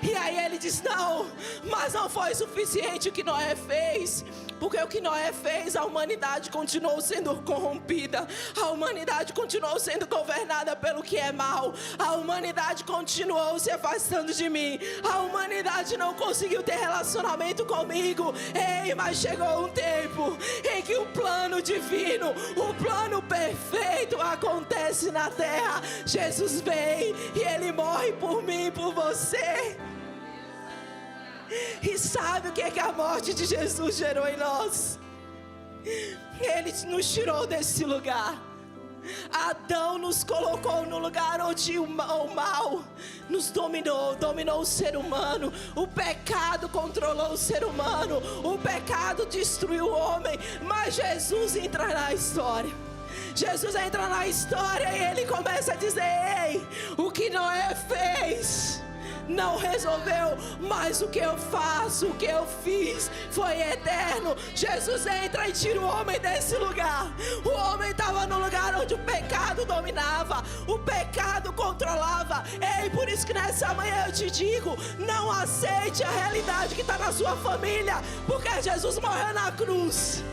E aí Ele diz: não, mas não foi suficiente o que Noé fez. Porque o que Noé fez, a humanidade continuou sendo corrompida. A humanidade continuou sendo governada pelo que é mal. A humanidade continuou se afastando de mim. A humanidade não conseguiu ter relacionamento comigo. Ei, mas chegou um tempo em que o plano divino, o plano perfeito acontece na terra. Jesus vem e Ele morre por mim e por você. E sabe o que é que a morte de Jesus gerou em nós? Ele nos tirou desse lugar. Adão nos colocou no lugar onde o mal nos dominou o ser humano. O pecado controlou o ser humano. O pecado destruiu o homem. Mas Jesus entra na história. Jesus entra na história e Ele começa a dizer: ei, o que Noé fez não resolveu, mas o que eu faço, o que eu fiz foi eterno. Jesus entra e tira o homem desse lugar. O homem estava no lugar onde o pecado dominava, o pecado controlava. Ei, por isso que nessa manhã eu te digo: não aceite a realidade que está na sua família, porque Jesus morreu na cruz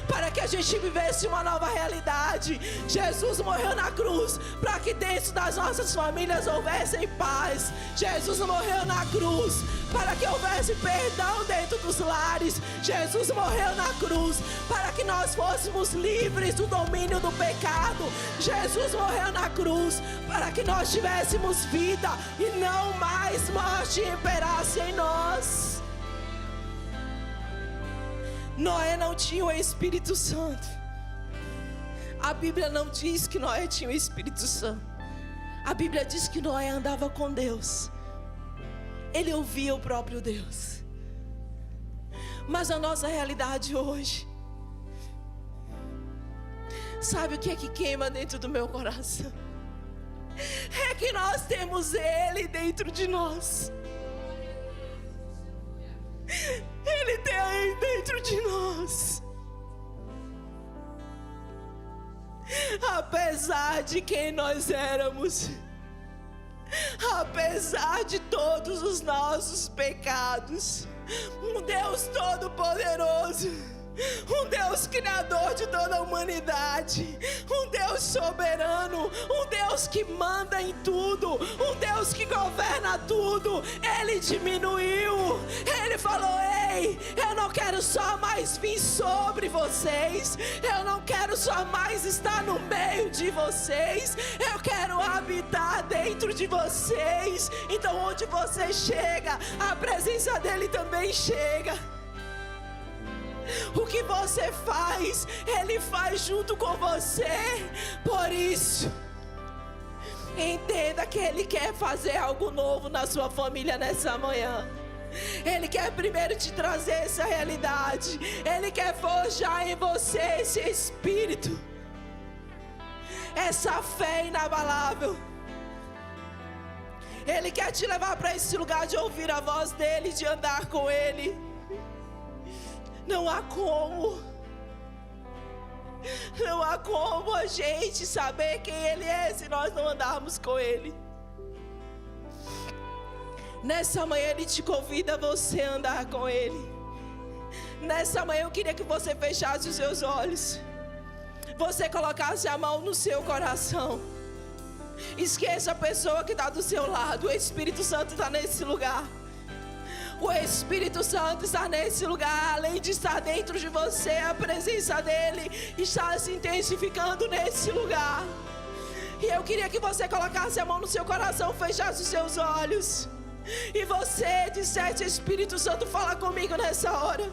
para que a gente vivesse uma nova realidade. Jesus morreu na cruz para que dentro das nossas famílias houvesse paz. Jesus morreu na cruz para que houvesse perdão dentro dos lares. Jesus morreu na cruz para que nós fôssemos livres do domínio do pecado. Jesus morreu na cruz para que nós tivéssemos vida e não mais morte imperasse em nós. Noé não tinha o Espírito Santo. A Bíblia não diz que Noé tinha o Espírito Santo. A Bíblia diz que Noé andava com Deus. Ele ouvia o próprio Deus. Mas a nossa realidade hoje, sabe o que é que queima dentro do meu coração? É que nós temos Ele dentro de nós. Ele tem aí dentro de nós. Apesar de quem nós éramos, apesar de todos os nossos pecados, um Deus todo-poderoso, um Deus criador de toda a humanidade, um Deus soberano, um Deus que manda em tudo, um Deus que governa tudo. Ele diminuiu. Ele falou: ei, eu não quero só mais vir sobre vocês, eu não quero só mais estar no meio de vocês, eu quero habitar dentro de vocês. Então onde você chega, a presença dele também chega. O que você faz, Ele faz junto com você. Por isso, entenda que Ele quer fazer algo novo na sua família nessa manhã. Ele quer primeiro te trazer essa realidade. Ele quer forjar em você esse espírito, essa fé inabalável. Ele quer te levar para esse lugar de ouvir a voz dEle, de andar com Ele. Não há como a gente saber quem Ele é se nós não andarmos com Ele. Nessa manhã Ele te convida a você andar com Ele. Nessa manhã eu queria que você fechasse os seus olhos, você colocasse a mão no seu coração. Esqueça a pessoa que está do seu lado. O Espírito Santo está nesse lugar. O Espírito Santo está nesse lugar. Além de estar dentro de você, a presença dEle está se intensificando nesse lugar. E eu queria que você colocasse a mão no seu coração, fechasse os seus olhos e você dissesse: Espírito Santo, fala comigo nessa hora.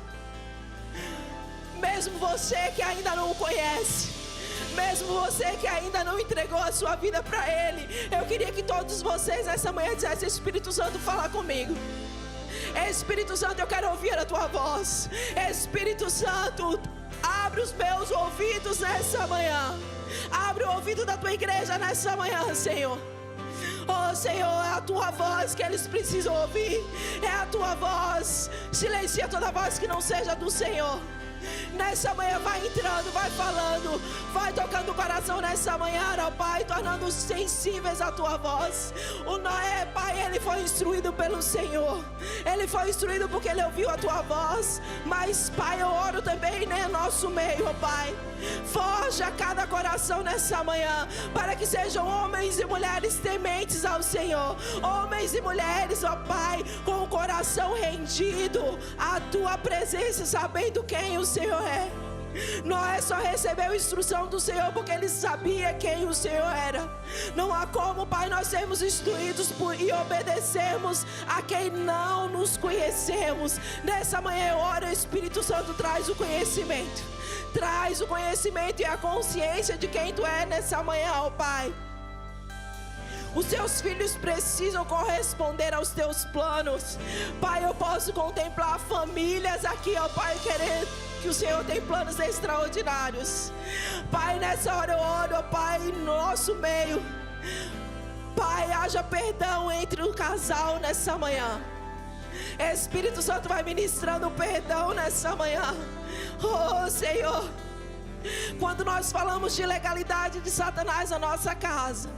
Mesmo você que ainda não o conhece, mesmo você que ainda não entregou a sua vida para Ele, eu queria que todos vocês nessa manhã dissessem: Espírito Santo, fala comigo. Espírito Santo, eu quero ouvir a tua voz. Espírito Santo, abre os meus ouvidos nessa manhã. Abre o ouvido da tua igreja nessa manhã, Senhor. Oh Senhor, é a tua voz que eles precisam ouvir. É a tua voz. Silencia toda voz que não seja do Senhor. Nessa manhã vai entrando, vai falando, vai tocando o coração nessa manhã, ó Pai, tornando sensíveis à tua voz. O Noé, Pai, ele foi instruído pelo Senhor, ele foi instruído porque ele ouviu a tua voz. Mas, Pai, eu oro também, né, nosso meio, ó Pai, forja cada coração nessa manhã, para que sejam homens e mulheres tementes ao Senhor, homens e mulheres, ó Pai, com o coração rendido à tua presença, sabendo quem o Senhor é. Noé só recebeu instrução do Senhor porque ele sabia quem o Senhor era. Não há como, Pai, nós sermos instruídos e obedecermos a quem não nos conhecemos. Nessa manhã eu oro, o Espírito Santo traz o conhecimento. Traz o conhecimento e a consciência de quem tu é nessa manhã, ó Pai. Os teus filhos precisam corresponder aos teus planos. Pai, eu posso contemplar famílias aqui, ó Pai, querendo que o Senhor tem planos extraordinários. Pai, nessa hora eu oro, ó Pai, no nosso meio. Pai, haja perdão entre o casal nessa manhã. Espírito Santo vai ministrando perdão nessa manhã. Oh, Senhor, quando nós falamos de legalidade de Satanás na nossa casa,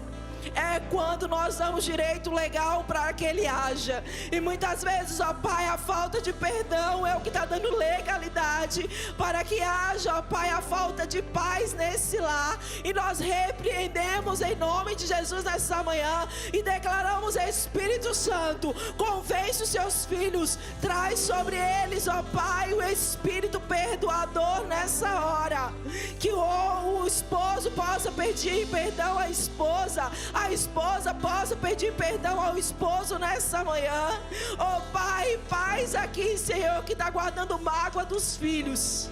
é quando nós damos direito legal para que ele haja. E muitas vezes, ó Pai, a falta de perdão é o que está dando legalidade para que haja, ó Pai, a falta de paz nesse lar. E nós repreendemos em nome de Jesus nessa manhã e declaramos: Espírito Santo, convence os seus filhos, traz sobre eles, ó Pai, o Espírito perdoador nessa hora. Que o esposo possa pedir perdão à esposa, a esposa possa pedir perdão ao esposo nessa manhã. Oh Pai, paz aqui, Senhor, que está guardando mágoa dos filhos.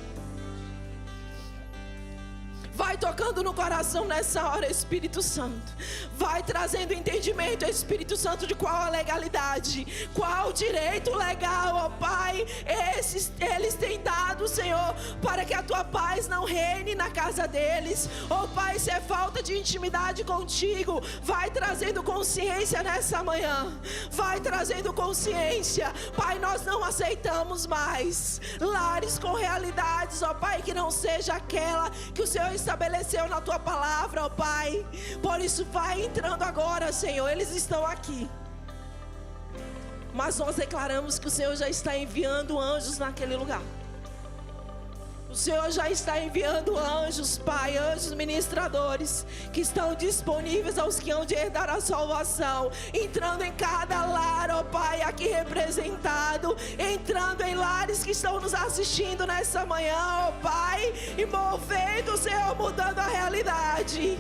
Vai tocando no coração nessa hora, Espírito Santo. Vai trazendo entendimento, Espírito Santo, de qual a legalidade, qual o direito legal, ó Pai, eles têm dado, Senhor, para que a tua paz não reine na casa deles. Ó Pai, se é falta de intimidade contigo, vai trazendo consciência nessa manhã. Vai trazendo consciência. Pai, nós não aceitamos mais lares com realidades, ó Pai, que não seja aquela que o Senhor estabeleceu na tua palavra, ó Pai. Por isso vai entrando agora, Senhor. Eles estão aqui, mas nós declaramos que o Senhor já está enviando anjos naquele lugar. O Senhor já está enviando anjos, Pai, anjos ministradores, que estão disponíveis aos que hão de herdar a salvação, entrando em cada lar, ó Pai, aqui representado, entrando em lares que estão nos assistindo nessa manhã, ó Pai, e movendo, Senhor, mudando a realidade.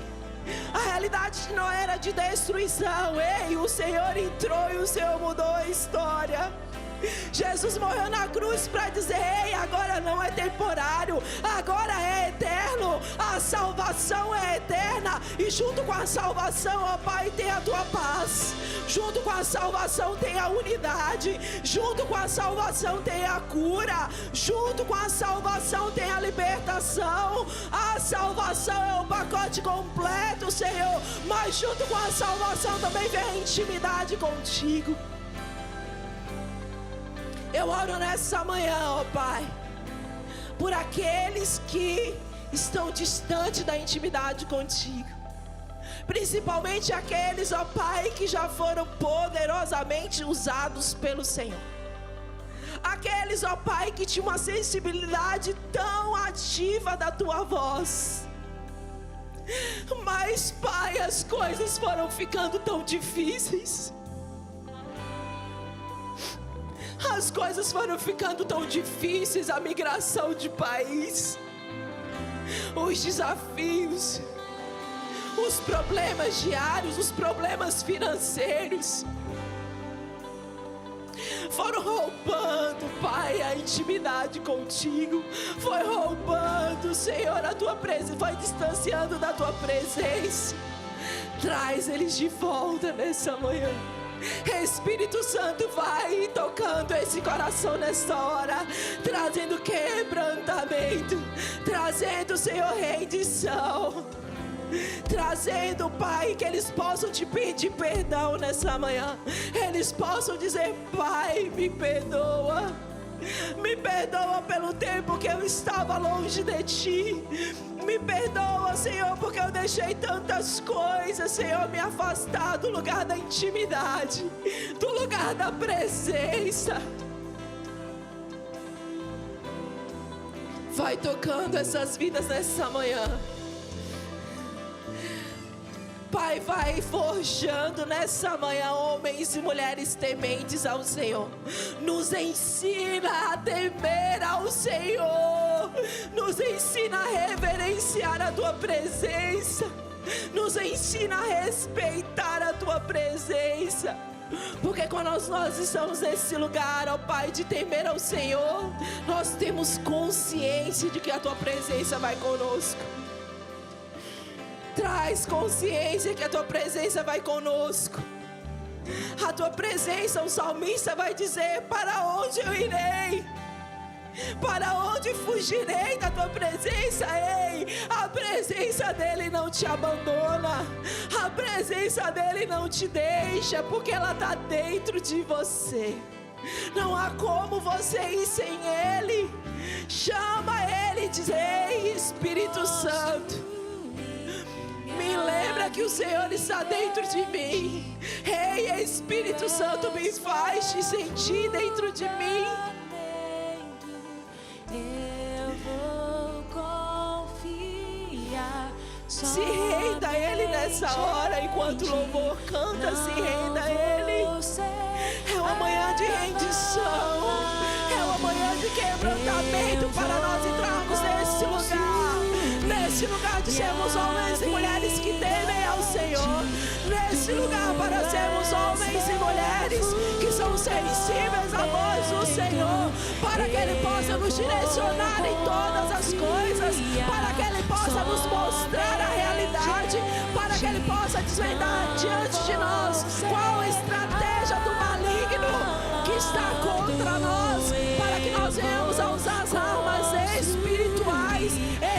A realidade não era de destruição. Ei, o Senhor entrou e o Senhor mudou a história. Jesus morreu na cruz para dizer: ei, agora não é temporário, agora é eterno. A salvação é eterna. E junto com a salvação, ó Pai, tem a tua paz. Junto com a salvação tem a unidade. Junto com a salvação tem a cura. Junto com a salvação tem a libertação. A salvação é um pacote completo, Senhor. Mas junto com a salvação também vem a intimidade contigo. Eu oro nessa manhã, ó Pai, por aqueles que estão distantes da intimidade contigo. Principalmente aqueles, ó Pai, que já foram poderosamente usados pelo Senhor. Aqueles, ó Pai, que tinham uma sensibilidade tão ativa da tua voz. Mas, Pai, as coisas foram ficando tão difíceis. As coisas foram ficando tão difíceis, a migração de país, os desafios, os problemas diários, os problemas financeiros, foram roubando, Pai, a intimidade contigo. Foi roubando, Senhor, a tua presença, foi distanciando da tua presença. Traz eles de volta nessa manhã. Espírito Santo, vai tocando esse coração nessa hora, trazendo quebrantamento, trazendo, Senhor, rendição, trazendo, Pai, que eles possam te pedir perdão nessa manhã. Eles possam dizer: Pai, me perdoa. Me perdoa pelo tempo que eu estava longe de Ti. Me perdoa, Senhor, porque eu deixei tantas coisas, Senhor, me afastar do lugar da intimidade, do lugar da presença. Vai tocando essas vidas nessa manhã. Pai, vai forjando nessa manhã homens e mulheres tementes ao Senhor. Nos ensina a temer ao Senhor. Nos ensina a reverenciar a Tua presença. Nos ensina a respeitar a Tua presença. Porque quando nós estamos nesse lugar, ó Pai, de temer ao Senhor, nós temos consciência de que a Tua presença vai conosco. Traz consciência que a Tua presença vai conosco. A Tua presença, o salmista vai dizer: para onde eu irei? Para onde fugirei da Tua presença? Ei, a presença dEle não te abandona. A presença dEle não te deixa, porque ela está dentro de você. Não há como você ir sem Ele. Chama Ele e diz: ei, Espírito Santo, me lembra que o Senhor está dentro de mim. Ei, Espírito Santo, me faz te sentir dentro de mim. Eu vou confiar. Se renda a Ele nessa hora, enquanto o louvor canta, se renda a Ele. É uma manhã de rendição, é uma manhã de quebrantamento para nós entrarmos nesse lugar. Nesse lugar de sermos homens e mulheres que temem ao Senhor. Nesse lugar para sermos homens e mulheres que são sensíveis à voz do Senhor, para que Ele possa nos direcionar em todas as coisas, para que Ele possa nos mostrar a realidade, para que Ele possa desvendar diante de nós qual a estratégia do maligno que está contra nós, para que nós venhamos a usar as armas espirituais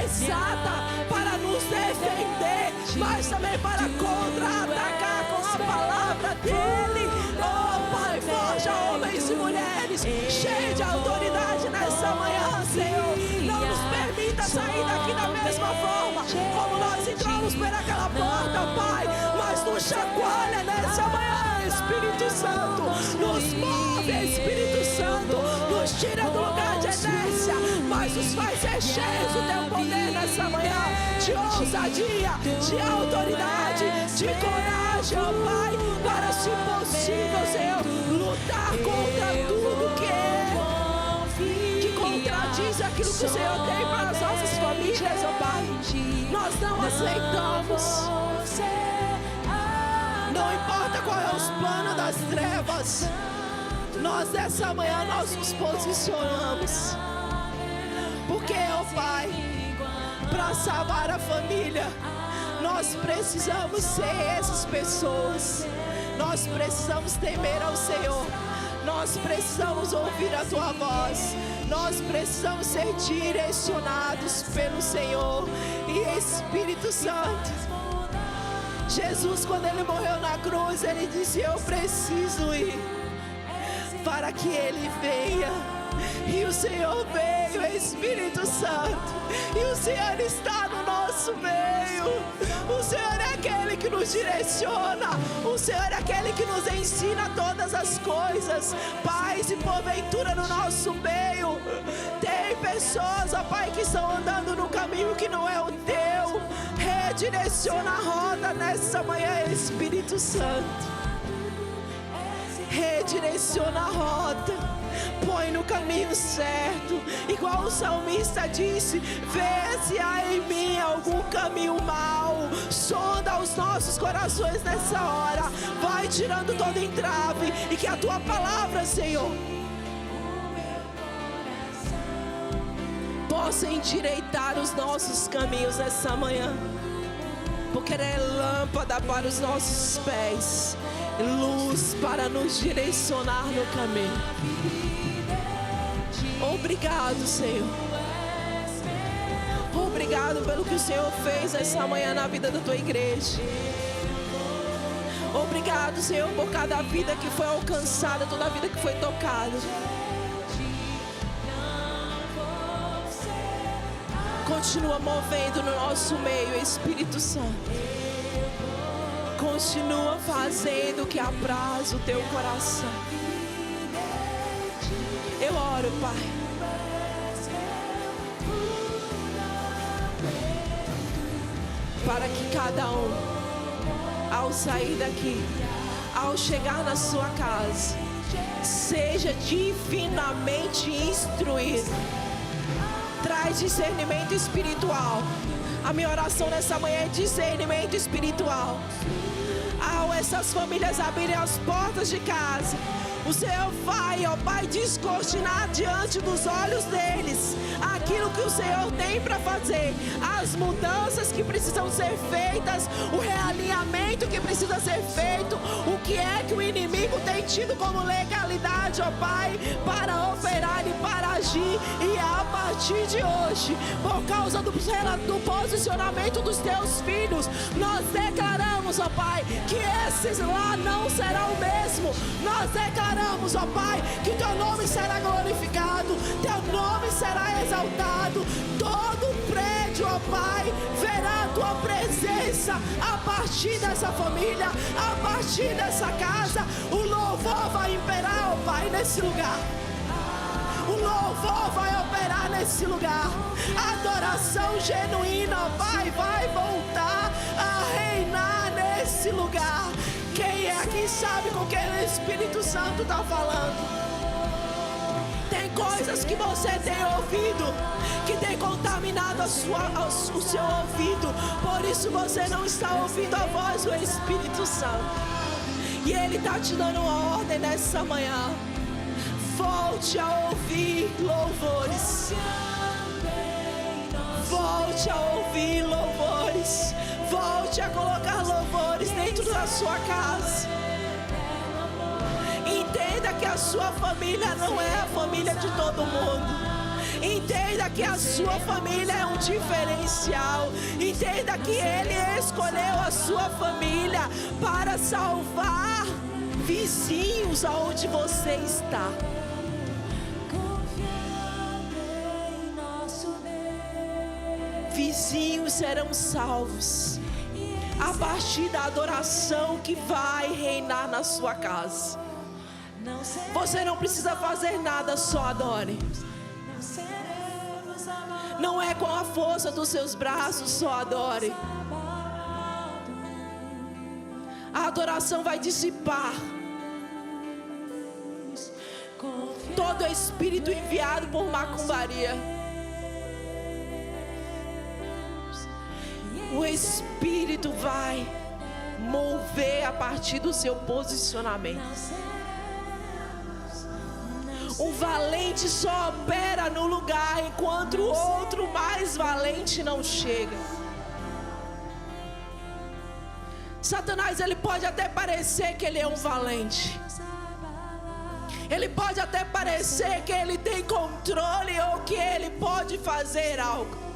exatas para nos defender, mas também para contra-atacar com a palavra dEle. Oh Pai, forja homens e mulheres cheios de autoridade nessa manhã, Senhor. Não nos permita sair daqui da mesma forma como nós entramos por aquela porta, Pai, mas nos chacoalha nessa manhã, Espírito Santo. Nos move, Espírito Santo. Nos tira do lugar de inércia, mas nos faz ser cheios do Teu poder nessa manhã, de ousadia, de autoridade, de coragem, ó Pai, para, se possível, Senhor, lutar contra tudo que contradiz aquilo que o Senhor tem para as nossas famílias, ó Pai. Nós não aceitamos. Não importa qual é os planos das trevas, nós nessa manhã nós nos posicionamos. Porque, ó Pai, para salvar a família, nós precisamos ser essas pessoas. Nós precisamos temer ao Senhor. Nós precisamos ouvir a Tua voz. Nós precisamos ser direcionados pelo Senhor. E Espírito Santo, Jesus, quando Ele morreu na cruz, Ele disse: eu preciso ir para que Ele venha. E o Senhor veio, Espírito Santo, e o Senhor está no nosso meio. O Senhor é aquele que nos direciona, o Senhor é aquele que nos ensina todas as coisas. Pai, se porventura no nosso meio tem pessoas, ó Pai, que estão andando no caminho que não é o Teu, redireciona a roda nessa manhã, Espírito Santo. Redireciona a rota, põe no caminho certo, igual o salmista disse: vê se há em mim algum caminho mau. Sonda os nossos corações nessa hora, vai tirando todo entrave, e que a Tua palavra, Senhor, possa endireitar os nossos caminhos nessa manhã, porque ela é lâmpada para os nossos pés, luz para nos direcionar no caminho. Obrigado, Senhor. Obrigado pelo que o Senhor fez essa manhã na vida da Tua igreja. Obrigado, Senhor, por cada vida que foi alcançada, toda a vida que foi tocada. Continua movendo no nosso meio, Espírito Santo. Continua fazendo o que apraz o teu coração. Eu oro, Pai, para que cada um, ao sair daqui, ao chegar na sua casa, seja divinamente instruído. Traz discernimento espiritual. A minha oração nessa manhã é discernimento espiritual. Ao essas famílias abrirem as portas de casa, o Senhor vai, ó Pai, descortinar diante dos olhos deles aquilo que o Senhor tem para fazer, as mudanças que precisam ser feitas, o realinhamento que precisa ser feito, o que é que o inimigo tem tido como legalidade, ó Pai, para operar e para agir. E a partir de hoje, por causa do posicionamento dos teus filhos, nós declaramos, ó Pai, que esses lá não serão o mesmo. Nós declaramos, ó Pai, que teu nome será glorificado, teu nome será exaltado. Todo prédio, ó Pai, verá a tua presença a partir dessa família, a partir dessa casa. O louvor vai imperar, ó Pai, nesse lugar. O louvor vai operar nesse lugar. A adoração genuína, ó Pai, vai voltar a reinar nesse lugar. Quem é aqui sabe com quem o Espírito Santo está falando. Tem coisas que você tem ouvido que tem contaminado o seu ouvido. Por isso você não está ouvindo a voz do Espírito Santo. E Ele está te dando uma ordem nessa manhã. Volte a ouvir louvores. Volte a ouvir louvores. Volte a colocar louvores dentro da sua casa. Entenda que a sua família não é a família de todo mundo. Entenda que a sua família é um diferencial. Entenda que Ele escolheu a sua família para salvar vizinhos aonde você está. Vizinhos serão salvos a partir da adoração que vai reinar na sua casa. Você não precisa fazer nada, só adore. Não é com a força dos seus braços, só adore. A adoração vai dissipar todo espírito enviado por macumbaria. O Espírito vai mover a partir do seu posicionamento. Um valente só opera no lugar enquanto o outro mais valente não chega. Satanás, ele pode até parecer que ele é um valente. Ele pode até parecer que ele tem controle ou que ele pode fazer algo.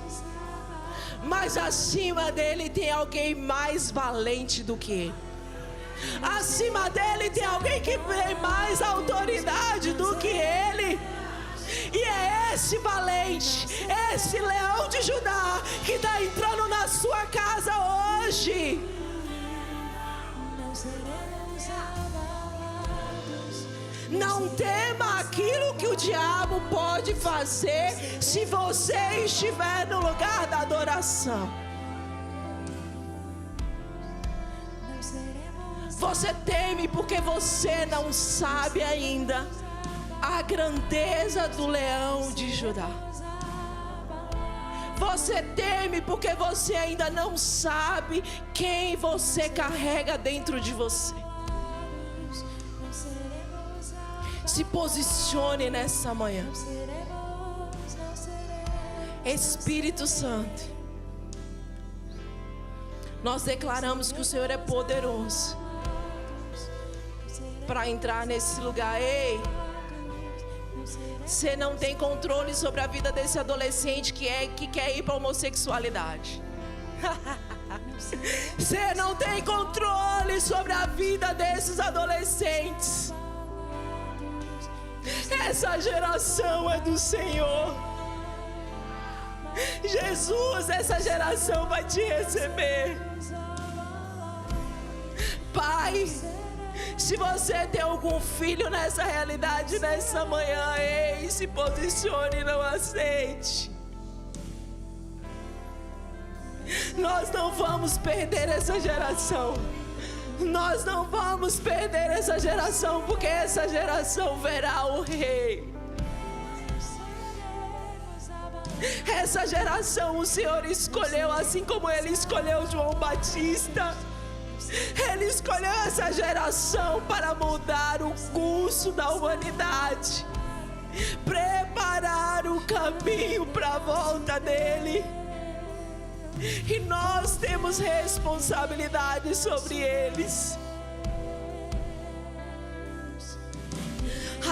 Mas acima dele tem alguém mais valente do que ele. Acima dele tem alguém que tem mais autoridade do que ele. E é esse valente, esse leão de Judá que está entrando na sua casa hoje. Não tema aquilo que o diabo pode fazer se você estiver no lugar da adoração. Você teme porque você não sabe ainda a grandeza do leão de Judá. Você teme porque você ainda não sabe quem você carrega dentro de você. Se posicione nessa manhã. Espírito Santo, nós declaramos que o Senhor é poderoso para entrar nesse lugar. Ei, você não tem controle sobre a vida desse adolescente que quer ir para a homossexualidade. Você não tem controle sobre a vida desses adolescentes. Essa geração é do Senhor. Jesus, essa geração vai te receber. Pai, se você tem algum filho nessa realidade, nessa manhã, ei, se posicione e não aceite. Nós não vamos perder essa geração. Nós não vamos perder essa geração, porque essa geração verá o Rei. Essa geração o Senhor escolheu, assim como Ele escolheu João Batista. Ele escolheu essa geração para mudar o curso da humanidade, preparar o caminho para a volta dEle. E nós temos responsabilidade sobre eles.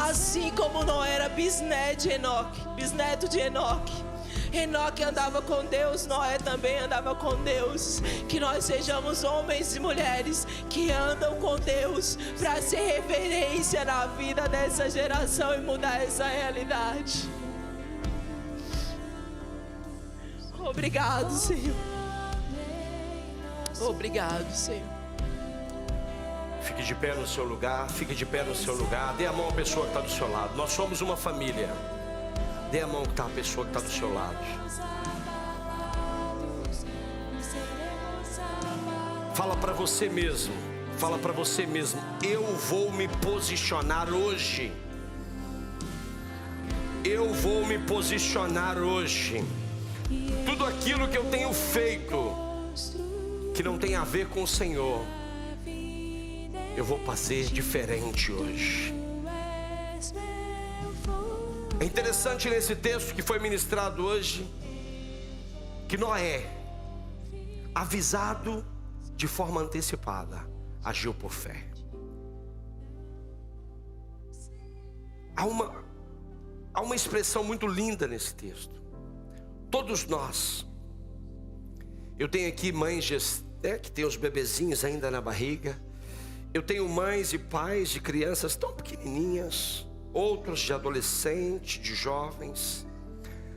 Assim como Noé era bisneto de Enoque. Enoque andava com Deus, Noé também andava com Deus. Que nós sejamos homens e mulheres que andam com Deus, para ser referência na vida dessa geração e mudar essa realidade. Obrigado, Senhor. Obrigado, Senhor. Fique de pé no seu lugar, fique de pé no seu lugar. Dê a mão à pessoa que está do seu lado. Nós somos uma família. Dê a mão à pessoa que está do seu lado. Fala para você mesmo. Fala para você mesmo. Eu vou me posicionar hoje. Eu vou me posicionar hoje. Tudo aquilo que eu tenho feito que não tem a ver com o Senhor, eu vou fazer diferente hoje. É interessante nesse texto que foi ministrado hoje, que Noé, avisado de forma antecipada, agiu por fé. Há uma expressão muito linda nesse texto. Todos nós, eu tenho aqui mães que tem os bebezinhos ainda na barriga. Eu tenho mães e pais de crianças tão pequenininhas, outros de adolescentes, de jovens.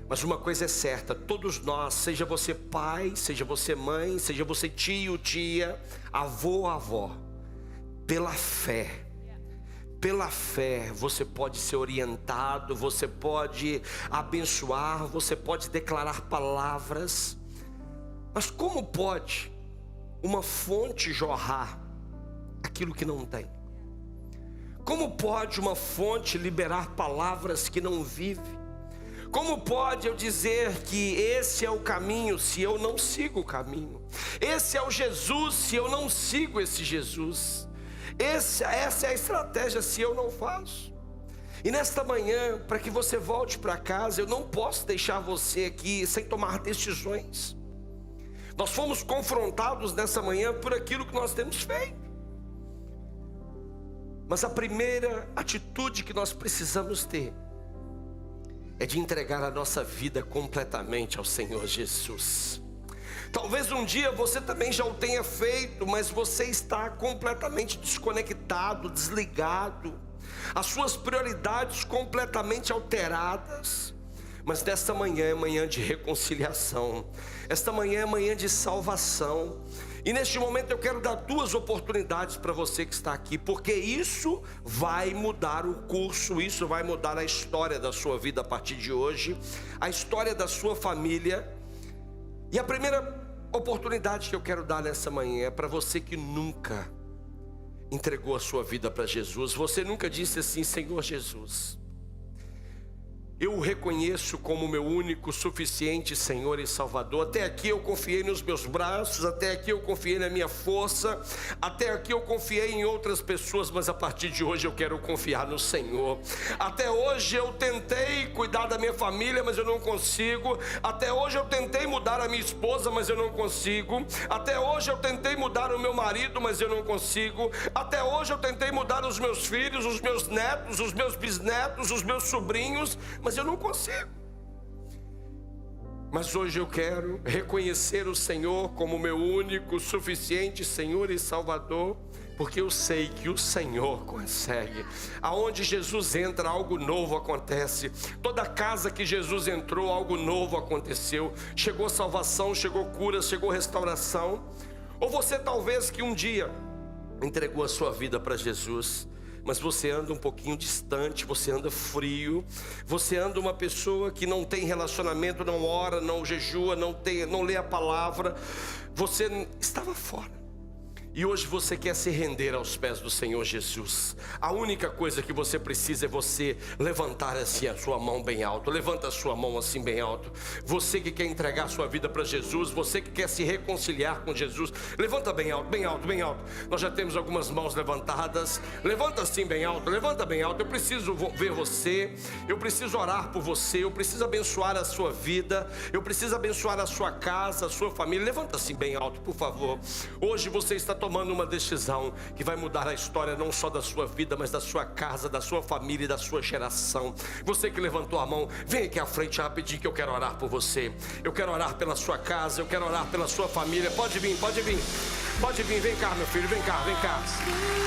Mas uma coisa é certa, todos nós, seja você pai, seja você mãe, seja você tio, tia, avô, avó, pela fé você pode ser orientado, você pode abençoar, você pode declarar palavras. Mas como pode uma fonte jorrar aquilo que não tem? Como pode uma fonte liberar palavras que não vive? Como pode eu dizer que esse é o caminho se eu não sigo o caminho? Esse é o Jesus se eu não sigo esse Jesus? Essa é a estratégia se eu não faço. E nesta manhã, para que você volte para casa, eu não posso deixar você aqui sem tomar decisões. Nós fomos confrontados nessa manhã por aquilo que nós temos feito. Mas a primeira atitude que nós precisamos ter é de entregar a nossa vida completamente ao Senhor Jesus. Talvez um dia você também já o tenha feito, mas você está completamente desconectado, desligado, as suas prioridades completamente alteradas. Mas nesta manhã é manhã de reconciliação, esta manhã é manhã de salvação. E neste momento eu quero dar 2 oportunidades para você que está aqui, porque isso vai mudar o curso, isso vai mudar a história da sua vida a partir de hoje, a história da sua família. E a primeira oportunidade que eu quero dar nessa manhã é para você que nunca entregou a sua vida para Jesus. Você nunca disse assim: Senhor Jesus, eu o reconheço como meu único, suficiente Senhor e Salvador. Até aqui eu confiei nos meus braços, até aqui eu confiei na minha força, até aqui eu confiei em outras pessoas, mas a partir de hoje eu quero confiar no Senhor. Até hoje eu tentei cuidar da minha família, mas eu não consigo. Até hoje eu tentei mudar a minha esposa, mas eu não consigo. Até hoje eu tentei mudar o meu marido, mas eu não consigo. Até hoje eu tentei mudar os meus filhos, os meus netos, os meus bisnetos, os meus sobrinhos, mas eu não consigo. Mas hoje eu quero reconhecer o Senhor como meu único, suficiente Senhor e Salvador. porque eu sei que o Senhor consegue. Aonde Jesus entra, algo novo acontece. Toda casa que Jesus entrou, algo novo aconteceu. Chegou salvação, chegou cura, chegou restauração. Ou você talvez que um dia entregou a sua vida para Jesus, mas você anda um pouquinho distante, você anda frio, você anda uma pessoa que não tem relacionamento, não ora, não jejua, não lê a palavra, você estava fora. E hoje você quer se render aos pés do Senhor Jesus. A única coisa que você precisa é você levantar assim a sua mão bem alto. Levanta a sua mão assim bem alto. Você que quer entregar a sua vida para Jesus, você que quer se reconciliar com Jesus, levanta bem alto, bem alto, bem alto. Nós já temos algumas mãos levantadas. Levanta assim bem alto, levanta bem alto. Eu preciso ver você, eu preciso orar por você, eu preciso abençoar a sua vida, eu preciso abençoar a sua casa, a sua família. Levanta assim bem alto, por favor. Hoje você está tomando uma decisão que vai mudar a história não só da sua vida, mas da sua casa, da sua família e da sua geração. Você que levantou a mão, vem aqui à frente rapidinho que eu quero orar por você. Eu quero orar pela sua casa, eu quero orar pela sua família. Pode vir, pode vir. Pode vir, vem cá meu filho, vem cá, vem cá.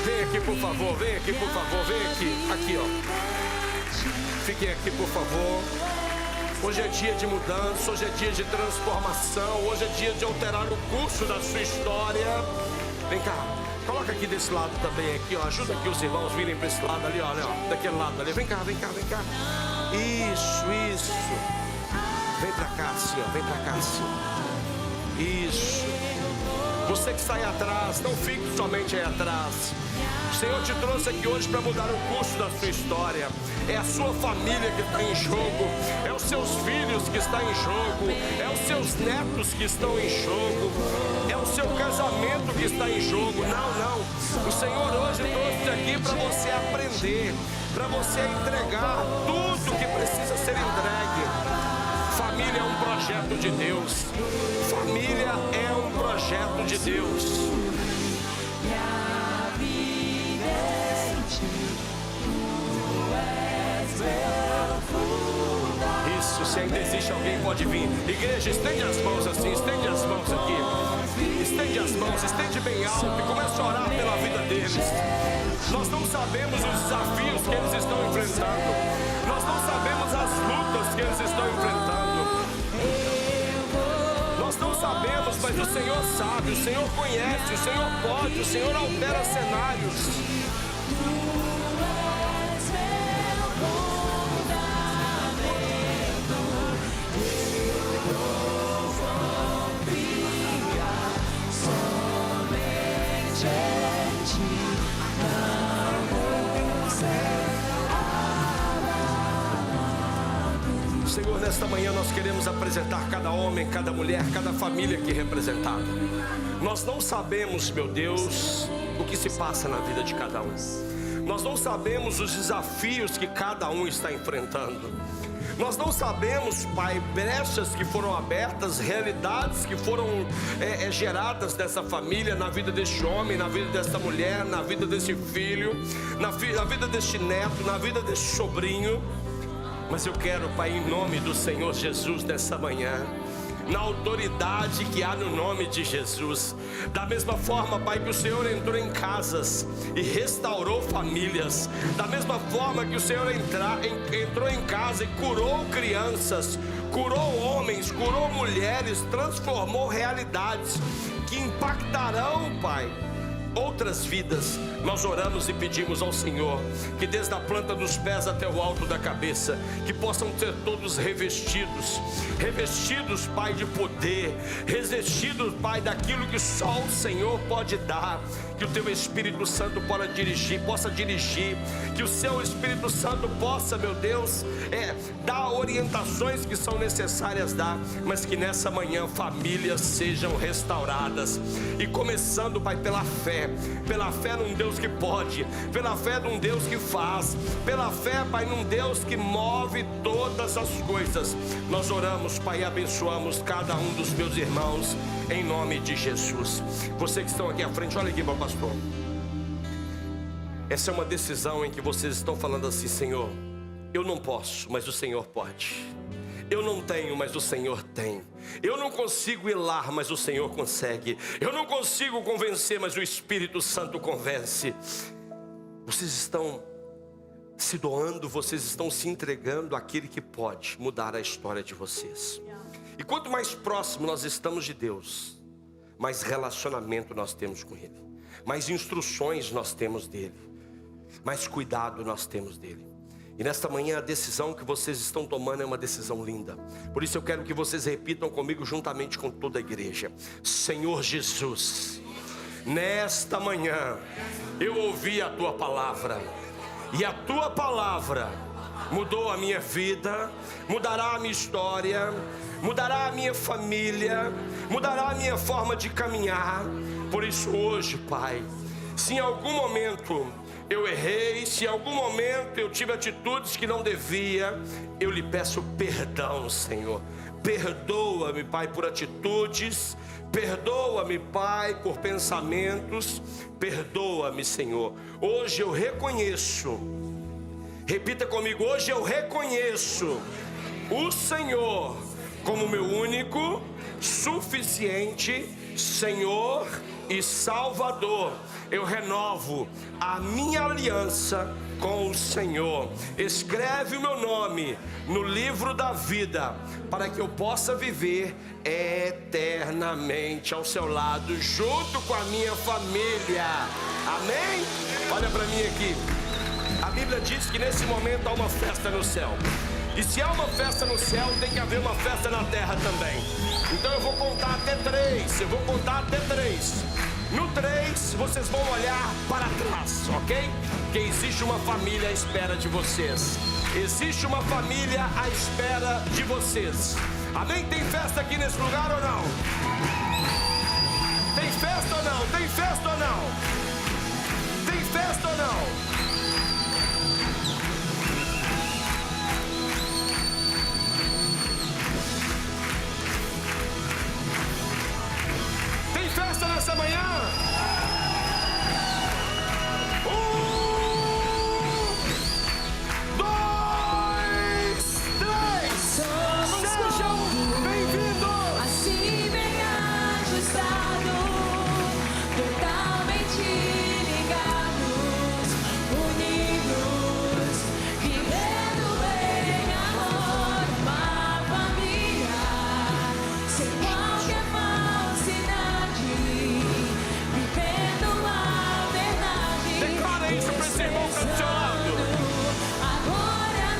Vem aqui por favor, vem aqui por favor, vem aqui. Aqui ó. Fiquem aqui por favor. Hoje é dia de mudança, hoje é dia de transformação, hoje é dia de alterar o curso da sua história. Vem cá, coloca aqui desse lado também, aqui ó, ajuda aqui os irmãos virem para esse lado ali, olha, ó, daquele lado ali, vem cá, vem cá, vem cá. Isso. Vem para cá assim, ó, vem para cá assim. Isso. Você que sai atrás, não fique somente aí atrás. O Senhor te trouxe aqui hoje para mudar o curso da sua história. É a sua família que está em jogo, é os seus filhos que estão em jogo, é os seus netos que estão em jogo, é o seu casamento que está em jogo. Não. O Senhor hoje trouxe aqui para você aprender, para você entregar tudo que precisa ser entregue. Família é um projeto de Deus. Família é um projeto de Deus. Isso, se ainda existe alguém, pode vir. Igreja, estende as mãos assim, estende as mãos aqui. Estende as mãos, estende bem alto e começa a orar pela vida deles. Nós não sabemos os desafios que eles estão enfrentando. Nós não sabemos as lutas que eles estão enfrentando. Nós não sabemos, mas o Senhor sabe, o Senhor conhece, o Senhor pode, o Senhor altera cenários. Senhor, nesta manhã nós queremos apresentar cada homem, cada mulher, cada família aqui representada. Nós não sabemos, meu Deus, o que se passa na vida de cada um. Nós não sabemos os desafios que cada um está enfrentando. Nós não sabemos, Pai, brechas que foram abertas, realidades que foram geradas nessa família, na vida deste homem, na vida desta mulher, na vida desse filho, na vida deste neto, na vida deste sobrinho. Mas eu quero, Pai, em nome do Senhor Jesus, nessa manhã, na autoridade que há no nome de Jesus, da mesma forma, Pai, que o Senhor entrou em casas e restaurou famílias, da mesma forma que o Senhor entrou em casa e curou crianças, curou homens, curou mulheres, transformou realidades que impactarão, Pai, outras vidas. Nós oramos e pedimos ao Senhor que desde a planta dos pés até o alto da cabeça, que possam ser todos revestidos, Pai, de poder, revestidos, Pai, daquilo que só o Senhor pode dar, que o Teu Espírito Santo possa dirigir, que o Seu Espírito Santo possa, meu Deus, dar orientações que são necessárias dar, mas que nessa manhã famílias sejam restauradas, e começando, Pai, pela fé num Deus que pode, pela fé num Deus que faz, pela fé, Pai, num Deus que move todas as coisas. Nós oramos, Pai, e abençoamos cada um dos meus irmãos, em nome de Jesus. Vocês que estão aqui à frente, olha aqui, meu pastor. Essa é uma decisão em que vocês estão falando assim: Senhor, eu não posso, mas o Senhor pode. Eu não tenho, mas o Senhor tem. Eu não consigo ir lá, mas o Senhor consegue. Eu não consigo convencer, mas o Espírito Santo convence. Vocês estão se doando, vocês estão se entregando àquele que pode mudar a história de vocês. E quanto mais próximo nós estamos de Deus, mais relacionamento nós temos com Ele, mais instruções nós temos dEle, mais cuidado nós temos dEle. E nesta manhã a decisão que vocês estão tomando é uma decisão linda. Por isso eu quero que vocês repitam comigo juntamente com toda a igreja: Senhor Jesus, nesta manhã eu ouvi a Tua palavra, e a Tua palavra mudou a minha vida, mudará a minha história, mudará a minha família, mudará a minha forma de caminhar. Por isso hoje, Pai, se em algum momento eu errei, se em algum momento eu tive atitudes que não devia, eu lhe peço perdão, Senhor. Perdoa-me, Pai, por atitudes, perdoa-me, Pai, por pensamentos, perdoa-me, Senhor. Hoje eu reconheço, repita comigo, hoje eu reconheço o Senhor como meu único, suficiente Senhor e Salvador. Eu renovo a minha aliança com o Senhor. Escreve o meu nome no livro da vida, para que eu possa viver eternamente ao seu lado, junto com a minha família. Amém? Olha para mim aqui. A Bíblia diz que nesse momento há uma festa no céu. E se há uma festa no céu, tem que haver uma festa na terra também. Então eu vou contar até 3. Eu vou contar até 3. No 3, vocês vão olhar para trás, ok? Que existe uma família à espera de vocês. Existe uma família à espera de vocês. Amém? Tem festa aqui nesse lugar ou não? Tem festa ou não? Tem festa ou não? Tem festa ou não? Festa nessa manhã. 1, 2, 3. Sejam bem-vindos. Assim bem ajustado, totalmente ligados, unidos, vivendo em amor, uma família, sem qualquer falsidade, vivendo a verdade. Declara isso para esse irmão que está do seu lado.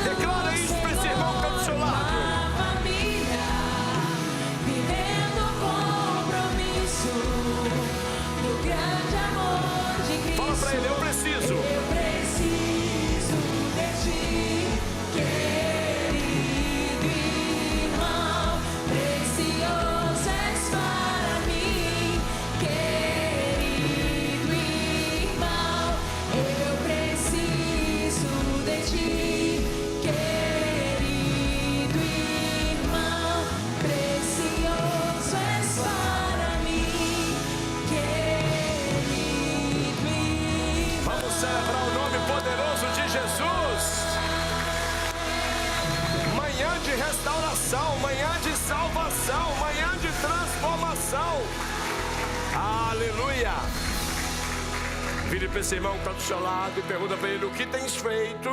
Declara isso para esse irmão que está do seu lado. Família, vivendo compromisso no grande amor de Cristo. Fala para ele, eu preciso. Eu preciso de ti, querido irmão, precioso és para mim, querido irmão. Eu preciso de ti, querido irmão, precioso és para mim, querido irmão. Vamos celebrar o nome poderoso de Jesus. Manhã de restauração, manhã de salvação, manhã de transformação. Aleluia. Vire para esse irmão que está do seu lado e pergunta para ele: o que tens feito?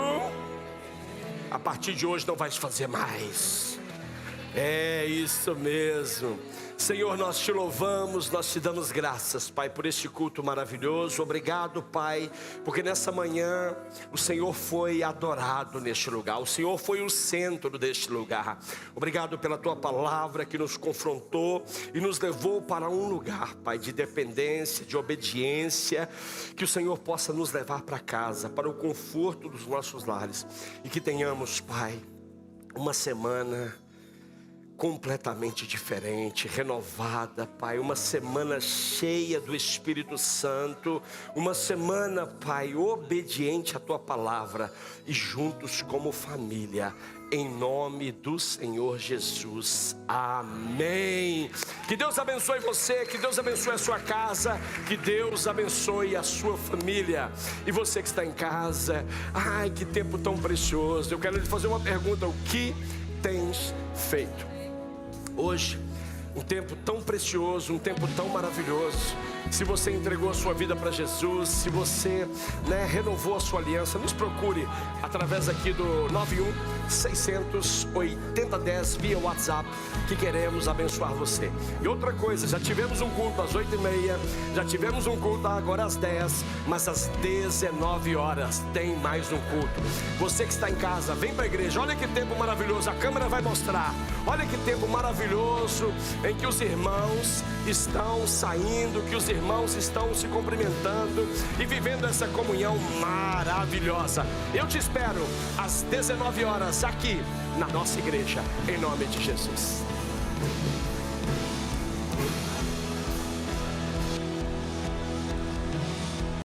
A partir de hoje não vais fazer mais. É isso mesmo. Senhor, nós te louvamos, nós te damos graças, Pai, por este culto maravilhoso. Obrigado, Pai, porque nessa manhã o Senhor foi adorado neste lugar. O Senhor foi o centro deste lugar. Obrigado pela tua palavra que nos confrontou e nos levou para um lugar, Pai, de dependência, de obediência. Que o Senhor possa nos levar para casa, para o conforto dos nossos lares, e que tenhamos, Pai, uma semana completamente diferente, renovada, Pai, uma semana cheia do Espírito Santo, uma semana, Pai, obediente à tua palavra, e juntos como família, em nome do Senhor Jesus, amém. Que Deus abençoe você, que Deus abençoe a sua casa, que Deus abençoe a sua família. E você que está em casa, ai, que tempo tão precioso. Eu quero lhe fazer uma pergunta: o que tens feito. Hoje, um tempo tão precioso, um tempo tão maravilhoso. Se você entregou a sua vida para Jesus, se você renovou a sua aliança, nos procure através aqui do 91-600-8010 via WhatsApp, que queremos abençoar você. E outra coisa, já tivemos um culto às 8h30, já tivemos um culto agora às 10, mas às 19 horas tem mais um culto. Você que está em casa, vem para a igreja. Olha que tempo maravilhoso, a câmera vai mostrar. Olha que tempo maravilhoso em que os irmãos estão saindo, que os irmãos estão se cumprimentando e vivendo essa comunhão maravilhosa. Eu te espero às 19 horas aqui na nossa igreja, em nome de Jesus.